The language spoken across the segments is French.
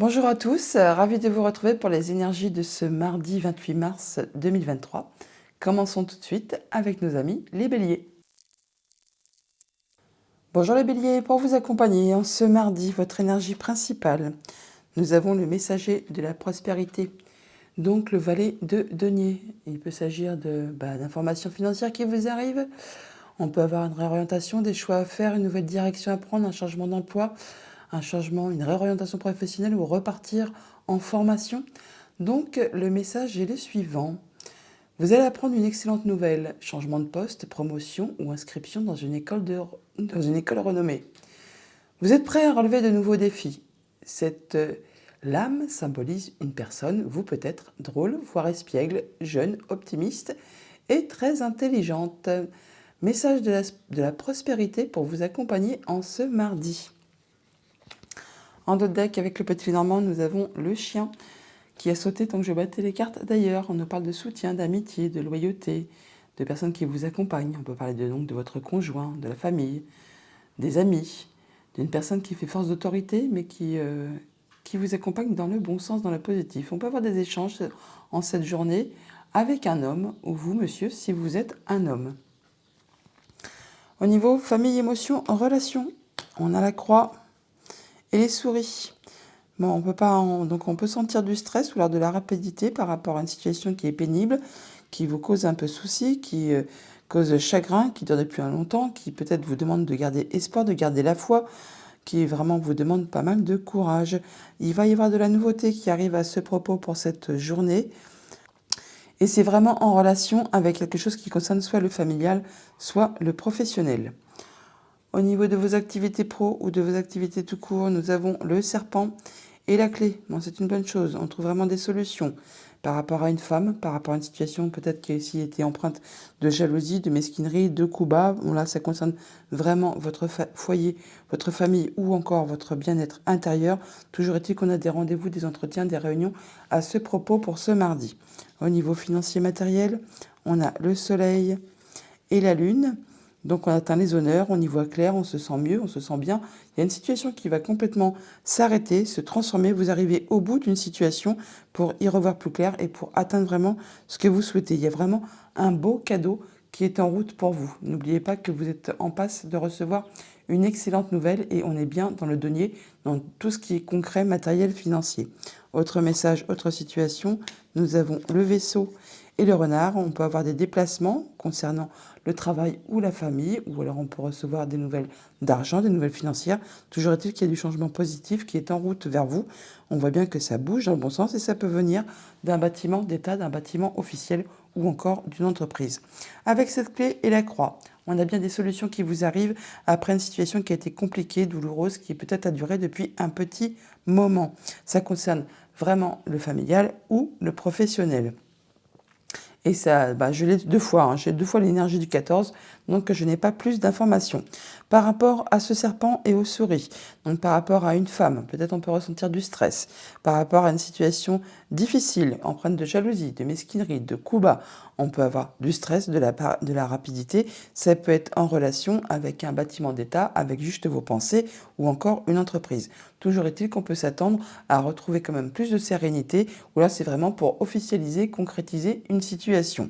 Bonjour à tous, ravi de vous retrouver pour les énergies de ce mardi 28 mars 2023. Commençons tout de suite avec nos amis les béliers. Bonjour les béliers, pour vous accompagner en ce mardi, votre énergie principale, nous avons le messager de la prospérité, donc le valet de denier. Il peut s'agir d'informations financières qui vous arrivent, on peut avoir une réorientation, des choix à faire, une nouvelle direction à prendre, un changement d'emploi, un changement, une réorientation professionnelle ou repartir en formation. Donc le message est le suivant. Vous allez apprendre une excellente nouvelle, changement de poste, promotion ou inscription dans une école renommée. Vous êtes prêt à relever de nouveaux défis. Cette lame symbolise une personne, vous peut-être drôle, voire espiègle, jeune, optimiste et très intelligente. Message de la prospérité pour vous accompagner en ce mardi. En dos de deck, avec le petit Normand, nous avons le chien qui a sauté tant que je battais les cartes. D'ailleurs, on nous parle de soutien, d'amitié, de loyauté, de personnes qui vous accompagnent. On peut parler donc de votre conjoint, de la famille, des amis, d'une personne qui fait force d'autorité, mais qui vous accompagne dans le bon sens, dans le positif. On peut avoir des échanges en cette journée avec un homme, ou vous, monsieur, si vous êtes un homme. Au niveau famille, émotion, relation, on a la croix et les souris. Bon, donc on peut sentir du stress ou alors de la rapidité par rapport à une situation qui est pénible, qui vous cause un peu souci, qui cause chagrin, qui dure depuis un longtemps, qui peut-être vous demande de garder espoir, de garder la foi, qui vraiment vous demande pas mal de courage. Il va y avoir de la nouveauté qui arrive à ce propos pour cette journée. Et c'est vraiment en relation avec quelque chose qui concerne soit le familial, soit le professionnel. Au niveau de vos activités pro ou de vos activités tout court, nous avons le serpent et la clé. Bon, c'est une bonne chose. On trouve vraiment des solutions par rapport à une femme, par rapport à une situation peut-être qui a aussi été empreinte de jalousie, de mesquinerie, de coups bas. Bon, là, ça concerne vraiment votre foyer, votre famille ou encore votre bien-être intérieur. Toujours est-il qu'on a des rendez-vous, des entretiens, des réunions à ce propos pour ce mardi. Au niveau financier matériel, on a le soleil et la lune. Donc on atteint les honneurs, on y voit clair, on se sent mieux, on se sent bien. Il y a une situation qui va complètement s'arrêter, se transformer. Vous arrivez au bout d'une situation pour y revoir plus clair et pour atteindre vraiment ce que vous souhaitez. Il y a vraiment un beau cadeau qui est en route pour vous. N'oubliez pas que vous êtes en passe de recevoir une excellente nouvelle et on est bien dans le denier, dans tout ce qui est concret, matériel, financier. Autre message, autre situation, nous avons le vaisseau et le renard. On peut avoir des déplacements concernant le travail ou la famille, ou alors on peut recevoir des nouvelles d'argent, des nouvelles financières. Toujours est-il qu'il y a du changement positif qui est en route vers vous. On voit bien que ça bouge dans le bon sens et ça peut venir d'un bâtiment d'État, d'un bâtiment officiel ou encore d'une entreprise. Avec cette clé et la croix, on a bien des solutions qui vous arrivent après une situation qui a été compliquée, douloureuse, qui peut-être a duré depuis un petit moment. Ça concerne vraiment le familial ou le professionnel. Et ça, je l'ai deux fois, j'ai deux fois l'énergie du 14, donc je n'ai pas plus d'informations. Par rapport à ce serpent et aux souris, donc par rapport à une femme, peut-être on peut ressentir du stress. Par rapport à une situation difficile, empreinte de jalousie, de mesquinerie, de coups bas, on peut avoir du stress, de la rapidité. Ça peut être en relation avec un bâtiment d'État, avec juste vos pensées ou encore une entreprise. Toujours est-il qu'on peut s'attendre à retrouver quand même plus de sérénité, ou là c'est vraiment pour officialiser, concrétiser une situation.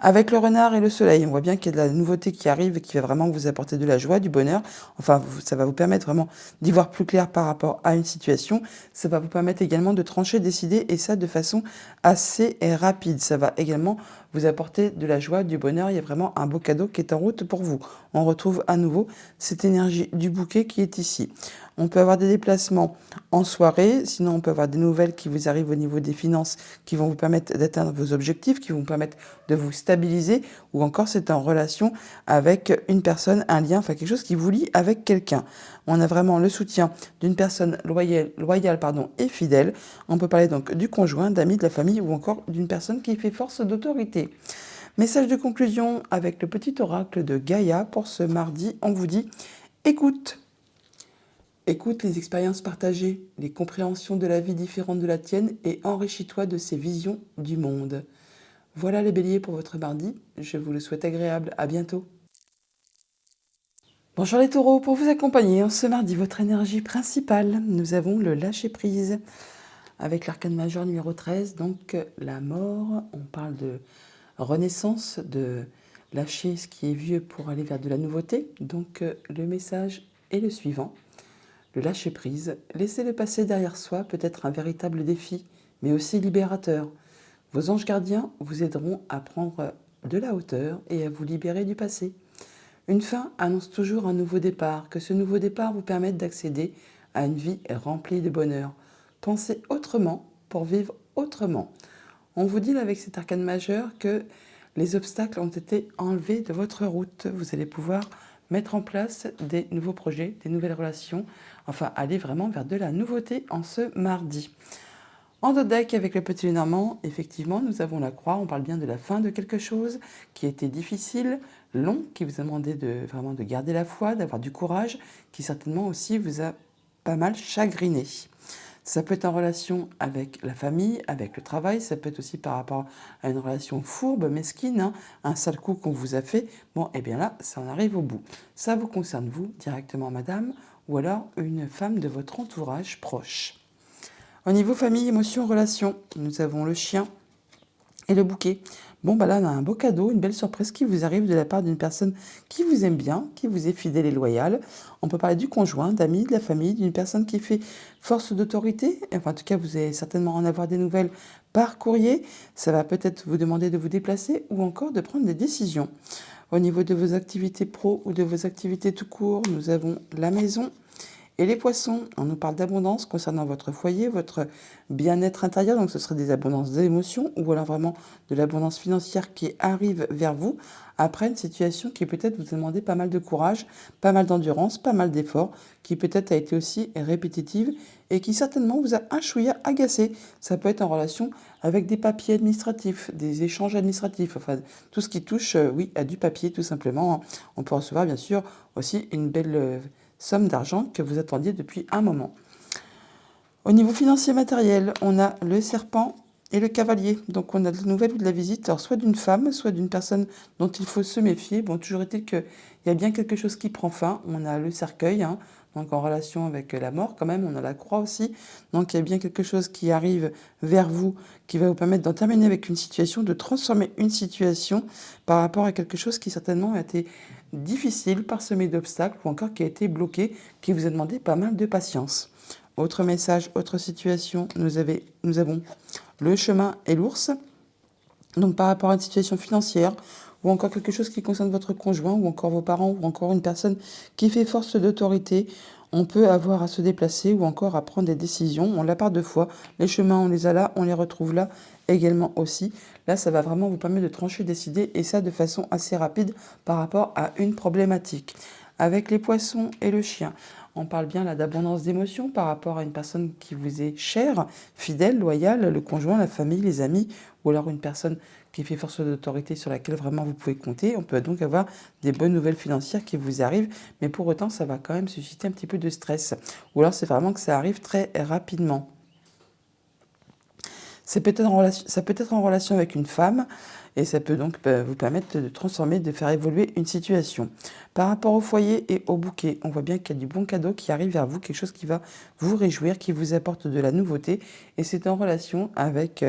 Avec le renard et le soleil, on voit bien qu'il y a de la nouveauté qui arrive et qui va vraiment vous apporter de la joie, du bonheur. Enfin, ça va vous permettre vraiment d'y voir plus clair par rapport à une situation. Ça va vous permettre également de trancher, décider, et ça de façon assez rapide. Ça va également vous apporter de la joie, du bonheur. Il y a vraiment un beau cadeau qui est en route pour vous. On retrouve à nouveau cette énergie du bouquet qui est ici. On peut avoir des déplacements en soirée, sinon on peut avoir des nouvelles qui vous arrivent au niveau des finances qui vont vous permettre d'atteindre vos objectifs, qui vont vous permettre de vous stabiliser, ou encore c'est en relation avec une personne, un lien, enfin quelque chose qui vous lie avec quelqu'un. On a vraiment le soutien d'une personne loyale, et fidèle. On peut parler donc du conjoint, d'amis, de la famille ou encore d'une personne qui fait force d'autorité. Message de conclusion avec le petit oracle de Gaïa pour ce mardi, on vous dit écoute. Écoute les expériences partagées, les compréhensions de la vie différentes de la tienne et enrichis-toi de ces visions du monde. Voilà les béliers pour votre mardi, je vous le souhaite agréable, à bientôt. Bonjour les taureaux, pour vous accompagner en ce mardi, votre énergie principale, nous avons le lâcher-prise avec l'arcane majeur numéro 13, donc la mort. On parle de renaissance, de lâcher ce qui est vieux pour aller vers de la nouveauté. Donc le message est le suivant, le lâcher-prise. Laisser le passé derrière soi peut être un véritable défi, mais aussi libérateur. Vos anges gardiens vous aideront à prendre de la hauteur et à vous libérer du passé. Une fin annonce toujours un nouveau départ, que ce nouveau départ vous permette d'accéder à une vie remplie de bonheur. Pensez autrement pour vivre autrement. On vous dit avec cet arcane majeur que les obstacles ont été enlevés de votre route. Vous allez pouvoir mettre en place des nouveaux projets, des nouvelles relations, enfin aller vraiment vers de la nouveauté en ce mardi. En dodeck avec le petit Lenormand, effectivement, nous avons la croix. On parle bien de la fin de quelque chose qui a été difficile, long, qui vous a demandé vraiment de garder la foi, d'avoir du courage, qui certainement aussi vous a pas mal chagriné. Ça peut être en relation avec la famille, avec le travail, ça peut être aussi par rapport à une relation fourbe, mesquine, hein, un sale coup qu'on vous a fait. Bon, et bien là, ça en arrive au bout. Ça vous concerne vous directement, madame, ou alors une femme de votre entourage proche. Au niveau famille, émotions, relations, nous avons le chien et le bouquet. Bon, bah là, on a un beau cadeau, une belle surprise qui vous arrive de la part d'une personne qui vous aime bien, qui vous est fidèle et loyale. On peut parler du conjoint, d'amis, de la famille, d'une personne qui fait force d'autorité. Enfin, en tout cas, vous allez certainement en avoir des nouvelles par courrier. Ça va peut-être vous demander de vous déplacer ou encore de prendre des décisions. Au niveau de vos activités pro ou de vos activités tout court, nous avons la maison. Et les poissons, on nous parle d'abondance concernant votre foyer, votre bien-être intérieur, donc ce serait des abondances d'émotions ou alors vraiment de l'abondance financière qui arrive vers vous après une situation qui peut-être vous a demandé pas mal de courage, pas mal d'endurance, pas mal d'efforts, qui peut-être a été aussi répétitive et qui certainement vous a un chouïa agacé. Ça peut être en relation avec des papiers administratifs, des échanges administratifs, enfin tout ce qui touche, oui, à du papier tout simplement. On peut recevoir bien sûr aussi une belle somme d'argent que vous attendiez depuis un moment. Au niveau financier matériel, on a le serpent et le cavalier. Donc on a de la nouvelle ou de la visite, alors soit d'une femme, soit d'une personne dont il faut se méfier. Bon, toujours est-il qu'il y a bien quelque chose qui prend fin. On a le cercueil, hein, donc en relation avec la mort quand même. On a la croix aussi. Donc il y a bien quelque chose qui arrive vers vous, qui va vous permettre d'en terminer avec une situation, de transformer une situation par rapport à quelque chose qui certainement a été difficile, parsemé d'obstacles ou encore qui a été bloqué, qui vous a demandé pas mal de patience. Autre message, autre situation, nous avons le chemin et l'ours. Donc par rapport à une situation financière ou encore quelque chose qui concerne votre conjoint ou encore vos parents ou encore une personne qui fait force d'autorité, on peut avoir à se déplacer ou encore à prendre des décisions. On l'a par deux fois. Les chemins, on les a là, on les retrouve là également aussi. Là, ça va vraiment vous permettre de trancher, décider et ça de façon assez rapide par rapport à une problématique. Avec les poissons et le chien, on parle bien là d'abondance d'émotions par rapport à une personne qui vous est chère, fidèle, loyale, le conjoint, la famille, les amis, ou alors une personne qui fait force d'autorité sur laquelle vraiment vous pouvez compter. On peut donc avoir des bonnes nouvelles financières qui vous arrivent, mais pour autant, ça va quand même susciter un petit peu de stress. Ou alors, c'est vraiment que ça arrive très rapidement. Ça peut être en relation avec une femme et ça peut donc vous permettre de transformer, de faire évoluer une situation. Par rapport au foyer et au bouquet, on voit bien qu'il y a du bon cadeau qui arrive vers vous, quelque chose qui va vous réjouir, qui vous apporte de la nouveauté et c'est en relation avec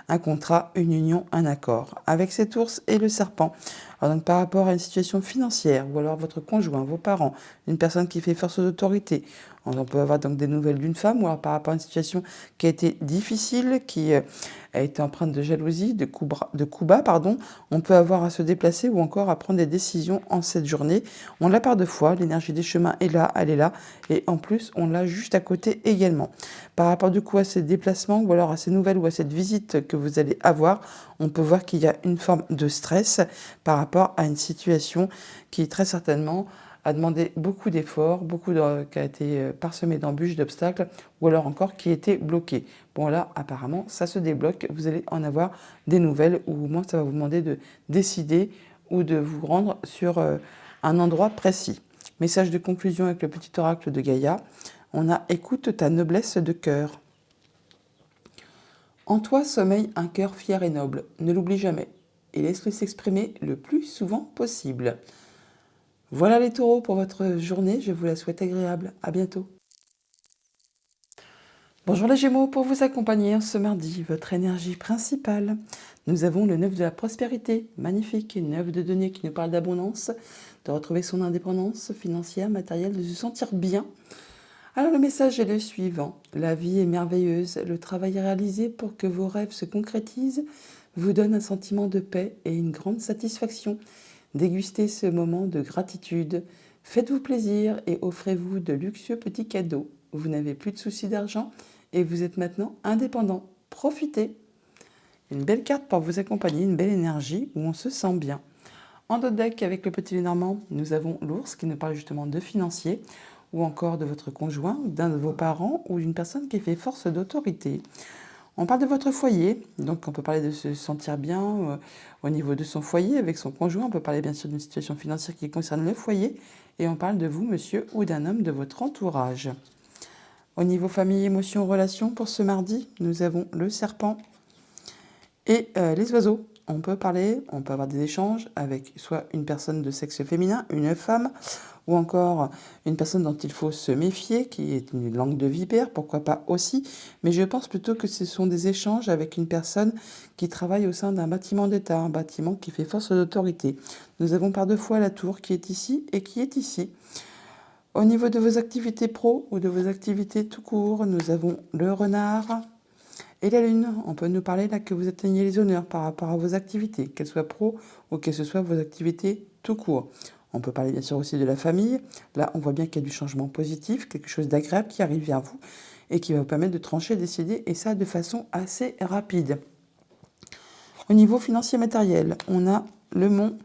un contrat, une union, un accord. Avec cet ours et le serpent. Alors donc par rapport à une situation financière ou alors votre conjoint, vos parents, une personne qui fait force d'autorité, on peut avoir donc des nouvelles d'une femme ou alors par rapport à une situation qui a été difficile, qui a été empreinte de jalousie, de coups bas, pardon. On peut avoir à se déplacer ou encore à prendre des décisions en cette journée. On l'a par deux fois, l'énergie des chemins est là, elle est là. Et en plus, on l'a juste à côté également. Par rapport du coup à ces déplacements ou alors à ces nouvelles ou à cette visite que vous allez avoir, on peut voir qu'il y a une forme de stress par rapport à une situation qui très certainement a demandé beaucoup d'efforts, qui a été parsemé d'embûches, d'obstacles, ou alors encore qui était bloqué. Bon là, apparemment, ça se débloque, vous allez en avoir des nouvelles, ou au moins ça va vous demander de décider ou de vous rendre sur un endroit précis. Message de conclusion avec le petit oracle de Gaïa. On a « Écoute ta noblesse de cœur ». En toi sommeille un cœur fier et noble, ne l'oublie jamais, et laisse-le s'exprimer le plus souvent possible. Voilà les taureaux pour votre journée, je vous la souhaite agréable. À bientôt. Bonjour les Gémeaux, pour vous accompagner ce mardi, votre énergie principale. Nous avons le 9 de la prospérité, magnifique, 9 de denier qui nous parle d'abondance, de retrouver son indépendance financière, matérielle, de se sentir bien. Alors le message est le suivant, la vie est merveilleuse, le travail réalisé pour que vos rêves se concrétisent vous donne un sentiment de paix et une grande satisfaction. Dégustez ce moment de gratitude, faites-vous plaisir et offrez-vous de luxueux petits cadeaux. Vous n'avez plus de soucis d'argent et vous êtes maintenant indépendant. Profitez. Une belle carte pour vous accompagner, une belle énergie où on se sent bien. En dos de deck, avec le petit Lénormand, nous avons l'ours qui nous parle justement de financier ou encore de votre conjoint, d'un de vos parents ou d'une personne qui fait force d'autorité. On parle de votre foyer, donc on peut parler de se sentir bien au niveau de son foyer avec son conjoint. On peut parler bien sûr d'une situation financière qui concerne le foyer et on parle de vous, monsieur, ou d'un homme de votre entourage. Au niveau famille, émotions, relations, pour ce mardi, nous avons le serpent et les oiseaux. On peut avoir des échanges avec soit une personne de sexe féminin, une femme, ou encore une personne dont il faut se méfier, qui est une langue de vipère, pourquoi pas aussi. Mais je pense plutôt que ce sont des échanges avec une personne qui travaille au sein d'un bâtiment d'État, un bâtiment qui fait force d'autorité. Nous avons par deux fois la tour qui est ici et qui est ici. Au niveau de vos activités pro ou de vos activités tout court, nous avons le renard et la lune. On peut nous parler là que vous atteignez les honneurs par rapport à vos activités, qu'elles soient pro ou que ce soit vos activités tout court. On peut parler bien sûr aussi de la famille. Là, on voit bien qu'il y a du changement positif, quelque chose d'agréable qui arrive vers vous et qui va vous permettre de trancher, décider, et ça de façon assez rapide. Au niveau financier matériel, on a le mont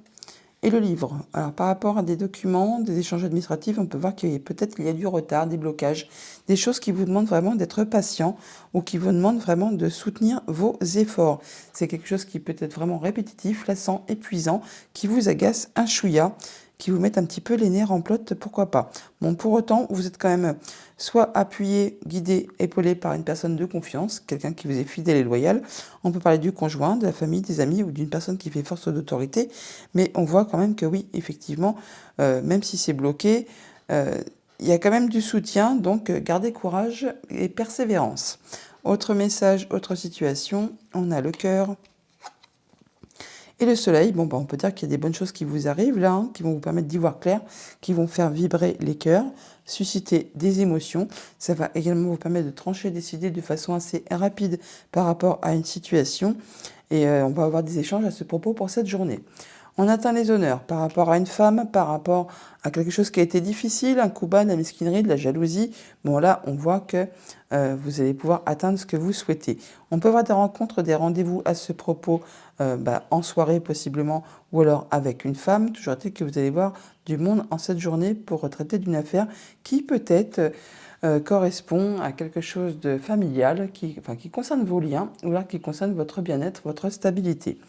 et le livre. Alors par rapport à des documents, des échanges administratifs, on peut voir qu'il y a du retard, des blocages, des choses qui vous demandent vraiment d'être patient ou qui vous demandent vraiment de soutenir vos efforts. C'est quelque chose qui peut être vraiment répétitif, lassant, épuisant, qui vous agace un chouïa, qui vous met un petit peu les nerfs en plot, pourquoi pas. Bon, pour autant, vous êtes quand même soit appuyé, guidé, épaulé par une personne de confiance, quelqu'un qui vous est fidèle et loyal. On peut parler du conjoint, de la famille, des amis ou d'une personne qui fait force d'autorité. Mais on voit quand même que oui, effectivement, même si c'est bloqué, il y a quand même du soutien. Donc, gardez courage et persévérance. Autre message, autre situation, on a le cœur. Et le soleil, bon, on peut dire qu'il y a des bonnes choses qui vous arrivent là, qui vont vous permettre d'y voir clair, qui vont faire vibrer les cœurs, susciter des émotions. Ça va également vous permettre de trancher, décider de façon assez rapide par rapport à une situation. Et on va avoir des échanges à ce propos pour cette journée. On atteint les honneurs par rapport à une femme, par rapport à quelque chose qui a été difficile, un coup bas, de la mesquinerie, de la jalousie. Bon là, on voit que vous allez pouvoir atteindre ce que vous souhaitez. On peut avoir des rencontres, des rendez-vous à ce propos en soirée possiblement, ou alors avec une femme. Toujours est-il que vous allez voir du monde en cette journée pour traiter d'une affaire qui peut-être correspond à quelque chose de familial, qui concerne vos liens, ou alors qui concerne votre bien-être, votre stabilité.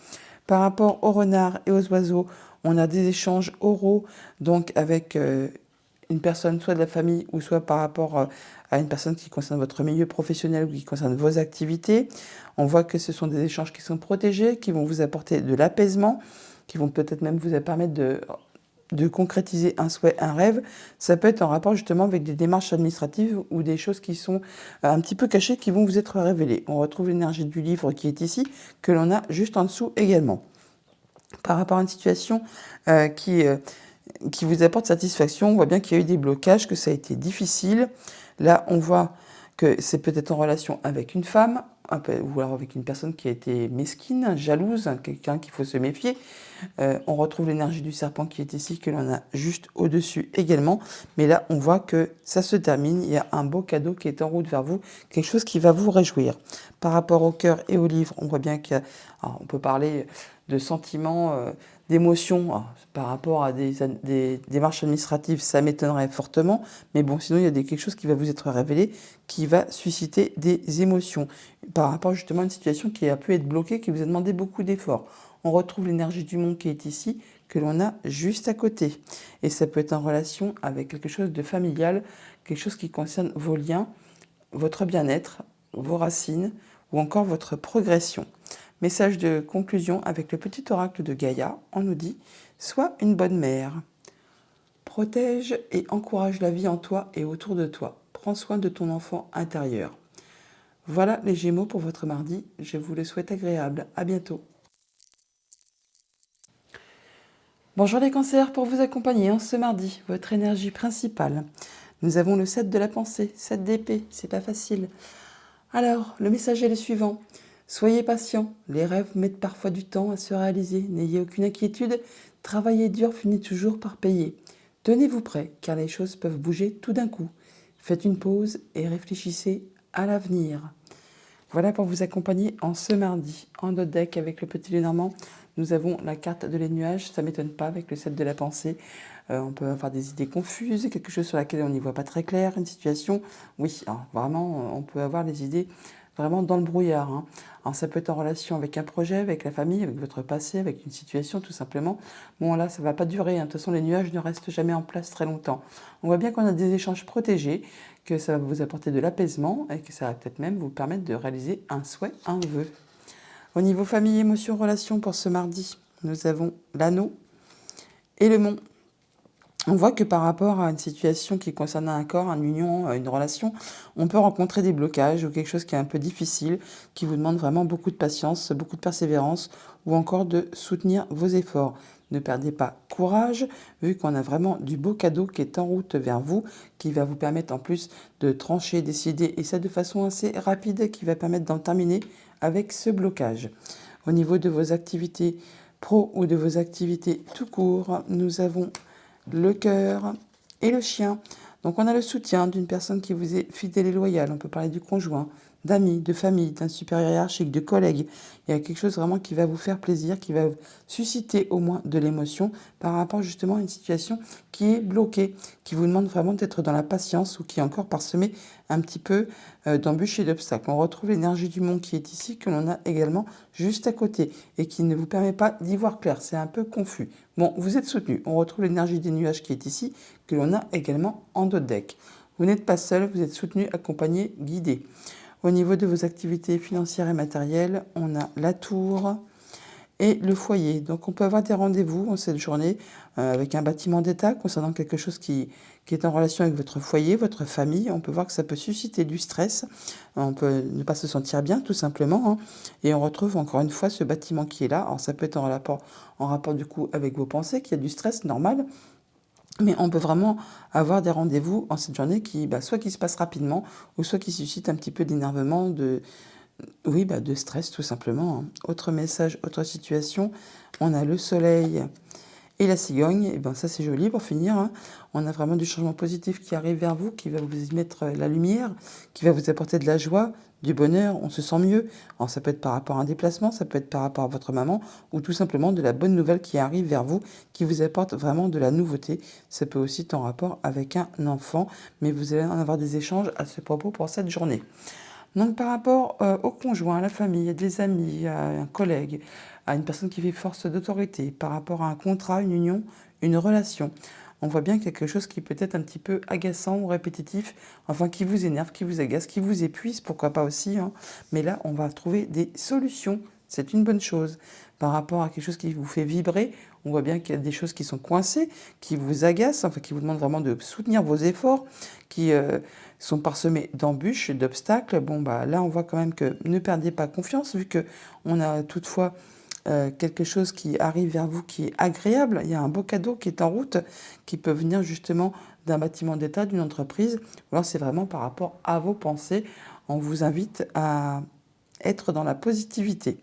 Par rapport aux renards et aux oiseaux, on a des échanges oraux, donc avec une personne soit de la famille ou soit par rapport à une personne qui concerne votre milieu professionnel ou qui concerne vos activités. On voit que ce sont des échanges qui sont protégés, qui vont vous apporter de l'apaisement, qui vont peut-être même vous permettre de concrétiser un souhait, un rêve. Ça peut être en rapport justement avec des démarches administratives ou des choses qui sont un petit peu cachées qui vont vous être révélées. On retrouve l'énergie du livre qui est ici, que l'on a juste en dessous également. Par rapport à une situation qui vous apporte satisfaction, on voit bien qu'il y a eu des blocages, que ça a été difficile. Là, on voit que c'est peut-être en relation avec une femme, ou alors avec une personne qui a été mesquine, jalouse, quelqu'un qu'il faut se méfier. On retrouve l'énergie du serpent qui est ici, que l'on a juste au-dessus également. Mais là, on voit que ça se termine. Il y a un beau cadeau qui est en route vers vous, quelque chose qui va vous réjouir. Par rapport au cœur et au livre, on voit bien qu'on peut parler de sentiments, d'émotions. Par rapport à des démarches administratives, ça m'étonnerait fortement. Mais bon, sinon, il y a quelque chose qui va vous être révélé, qui va susciter des émotions. Par rapport justement à une situation qui a pu être bloquée, qui vous a demandé beaucoup d'efforts. On retrouve l'énergie du monde qui est ici, que l'on a juste à côté. Et ça peut être en relation avec quelque chose de familial, quelque chose qui concerne vos liens, votre bien-être, vos racines ou encore votre progression. Message de conclusion avec le petit oracle de Gaïa, on nous dit « Sois une bonne mère ». protège et encourage la vie en toi et autour de toi. Prends soin de ton enfant intérieur. Voilà les Gémeaux pour votre mardi. Je vous le souhaite agréable. À bientôt. Bonjour les cancers, pour vous accompagner en ce mardi, votre énergie principale. Nous avons le 7 de la pensée, 7 d'épée, c'est pas facile. Alors, le message est le suivant. Soyez patient, les rêves mettent parfois du temps à se réaliser. N'ayez aucune inquiétude, travailler dur finit toujours par payer. Tenez-vous prêt, car les choses peuvent bouger tout d'un coup. Faites une pause et réfléchissez à l'avenir. Voilà pour vous accompagner en ce mardi. En notre deck avec le petit Lenormand, nous avons la carte de les nuages. Ça ne m'étonne pas avec le 7 de la pensée. On peut avoir des idées confuses, quelque chose sur laquelle on n'y voit pas très clair, une situation. Oui, alors vraiment, on peut avoir les idées vraiment dans le brouillard. Hein. Alors ça peut être en relation avec un projet, avec la famille, avec votre passé, avec une situation tout simplement. Bon là, ça ne va pas durer. Hein. De toute façon, les nuages ne restent jamais en place très longtemps. On voit bien qu'on a des échanges protégés, que ça va vous apporter de l'apaisement et que ça va peut-être même vous permettre de réaliser un souhait, un vœu. Au niveau famille, émotions, relations pour ce mardi, nous avons l'anneau et le mont. On voit que par rapport à une situation qui concerne un corps, une union, une relation, on peut rencontrer des blocages ou quelque chose qui est un peu difficile, qui vous demande vraiment beaucoup de patience, beaucoup de persévérance ou encore de soutenir vos efforts. Ne perdez pas courage, vu qu'on a vraiment du beau cadeau qui est en route vers vous, qui va vous permettre en plus de trancher, décider, et ça de façon assez rapide, qui va permettre d'en terminer avec ce blocage. Au niveau de vos activités pro ou de vos activités tout court, nous avons le cœur et le chien. Donc on a le soutien d'une personne qui vous est fidèle et loyale. On peut parler du conjoint, d'amis, de famille, d'un supérieur hiérarchique, de collègues. Il y a quelque chose vraiment qui va vous faire plaisir, qui va susciter au moins de l'émotion par rapport justement à une situation qui est bloquée, qui vous demande vraiment d'être dans la patience ou qui est encore parsemée un petit peu d'embûches et d'obstacles. On retrouve l'énergie du monde qui est ici, que l'on a également juste à côté et qui ne vous permet pas d'y voir clair. C'est un peu confus. Bon, vous êtes soutenu. On retrouve l'énergie des nuages qui est ici, que l'on a également en d'autres decks. Vous n'êtes pas seul, vous êtes soutenu, accompagné, guidé. Au niveau de vos activités financières et matérielles, on a la tour et le foyer. Donc on peut avoir des rendez-vous en cette journée avec un bâtiment d'État concernant quelque chose qui est en relation avec votre foyer, votre famille. On peut voir que ça peut susciter du stress. On peut ne pas se sentir bien tout simplement. Hein. Et on retrouve encore une fois ce bâtiment qui est là. Alors ça peut être en rapport du coup avec vos pensées, qu'il y a du stress normal. Mais on peut vraiment avoir des rendez-vous en cette journée qui, soit qui se passent rapidement, ou soit qui suscitent un petit peu d'énervement, de stress tout simplement. Hein. Autre message, autre situation, on a le soleil et la cigogne. Et ben ça c'est joli pour finir. Hein. On a vraiment du changement positif qui arrive vers vous, qui va vous y mettre la lumière, qui va vous apporter de la joie, du bonheur, on se sent mieux. Alors ça peut être par rapport à un déplacement, ça peut être par rapport à votre maman, ou tout simplement de la bonne nouvelle qui arrive vers vous, qui vous apporte vraiment de la nouveauté. Ça peut aussi être en rapport avec un enfant, mais vous allez en avoir des échanges à ce propos pour cette journée. Donc par rapport au conjoint, à la famille, à des amis, à un collègue, à une personne qui fait force d'autorité, par rapport à un contrat, une union, une relation, on voit bien quelque chose qui peut être un petit peu agaçant ou répétitif, enfin qui vous énerve, qui vous agace, qui vous épuise, pourquoi pas aussi. Hein. Mais là, on va trouver des solutions. C'est une bonne chose. Par rapport à quelque chose qui vous fait vibrer, on voit bien qu'il y a des choses qui sont coincées, qui vous agacent, enfin qui vous demandent vraiment de soutenir vos efforts, qui sont parsemés d'embûches, d'obstacles. Bon, là, on voit quand même que ne perdez pas confiance, vu qu'on a toutefois quelque chose qui arrive vers vous qui est agréable. Il y a un beau cadeau qui est en route, qui peut venir justement d'un bâtiment d'État, d'une entreprise. Alors, c'est vraiment par rapport à vos pensées. On vous invite à être dans la positivité.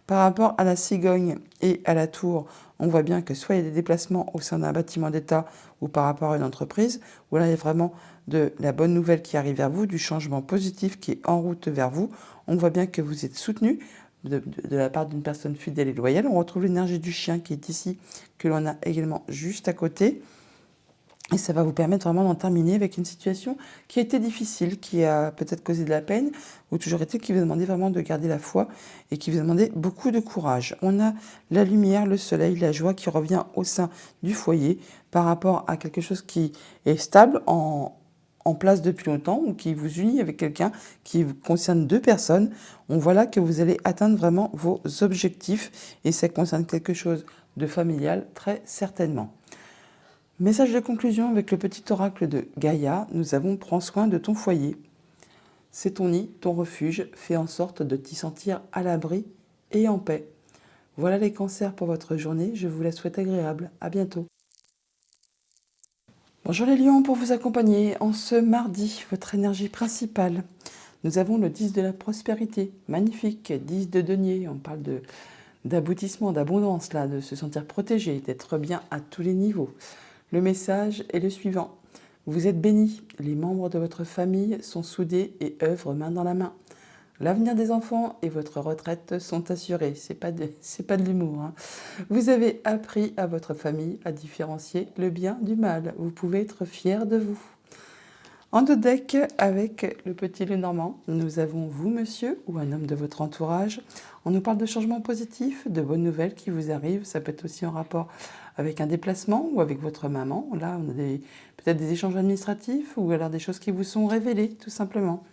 Par rapport à la cigogne et à la tour, on voit bien que soit il y a des déplacements au sein d'un bâtiment d'État ou par rapport à une entreprise, ou là il y a vraiment de la bonne nouvelle qui arrive vers vous, du changement positif qui est en route vers vous. On voit bien que vous êtes soutenu de la part d'une personne fidèle et loyale. On retrouve l'énergie du chien qui est ici, que l'on a également juste à côté. Et ça va vous permettre vraiment d'en terminer avec une situation qui a été difficile, qui a peut-être causé de la peine, ou toujours été qui vous a demandé vraiment de garder la foi et qui vous a demandé beaucoup de courage. On a la lumière, le soleil, la joie qui revient au sein du foyer par rapport à quelque chose qui est stable en place depuis longtemps ou qui vous unit avec quelqu'un qui concerne deux personnes. On voit là que vous allez atteindre vraiment vos objectifs et ça concerne quelque chose de familial très certainement. Message de conclusion avec le petit oracle de Gaïa. Nous avons prends soin de ton foyer. C'est ton nid, ton refuge. Fais en sorte de t'y sentir à l'abri et en paix. Voilà les cancers pour votre journée. Je vous la souhaite agréable. À bientôt. Bonjour les lions, pour vous accompagner en ce mardi, votre énergie principale. Nous avons le 10 de la prospérité. Magnifique. 10 de denier. On parle d'aboutissement, d'abondance, là, de se sentir protégé, d'être bien à tous les niveaux. Le message est le suivant. Vous êtes bénis, les membres de votre famille sont soudés et œuvrent main dans la main. L'avenir des enfants et votre retraite sont assurés. C'est pas de l'humour, hein. Vous avez appris à votre famille à différencier le bien du mal. Vous pouvez être fiers de vous. En deux decks, avec le petit Lenormand, nous avons vous, monsieur, ou un homme de votre entourage. On nous parle de changements positifs, de bonnes nouvelles qui vous arrivent. Ça peut être aussi en rapport avec un déplacement ou avec votre maman. Là, on a peut-être des échanges administratifs ou alors des choses qui vous sont révélées, tout simplement.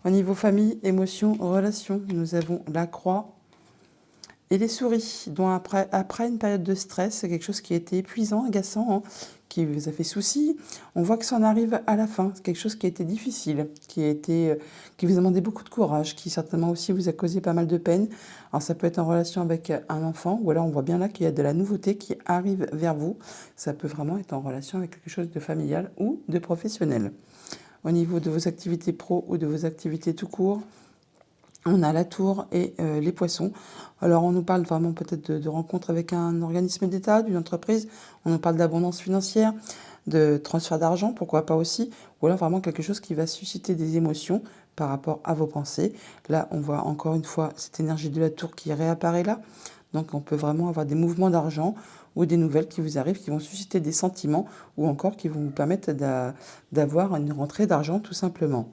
Au niveau famille, émotions, relations, nous avons la croix et les souris, dont après une période de stress, quelque chose qui a été épuisant, agaçant, hein, qui vous a fait souci, on voit que ça en arrive à la fin. C'est quelque chose qui a été difficile, qui vous a demandé beaucoup de courage, qui certainement aussi vous a causé pas mal de peine. Alors ça peut être en relation avec un enfant, ou alors on voit bien là qu'il y a de la nouveauté qui arrive vers vous. Ça peut vraiment être en relation avec quelque chose de familial ou de professionnel. Au niveau de vos activités pro ou de vos activités tout court, on a la tour et les poissons. Alors on nous parle vraiment peut-être de rencontres avec un organisme d'État, d'une entreprise. On nous parle d'abondance financière, de transfert d'argent, pourquoi pas aussi. Ou alors vraiment quelque chose qui va susciter des émotions par rapport à vos pensées. Là, on voit encore une fois cette énergie de la tour qui réapparaît là. Donc on peut vraiment avoir des mouvements d'argent ou des nouvelles qui vous arrivent, qui vont susciter des sentiments ou encore qui vont vous permettre d'avoir une rentrée d'argent tout simplement.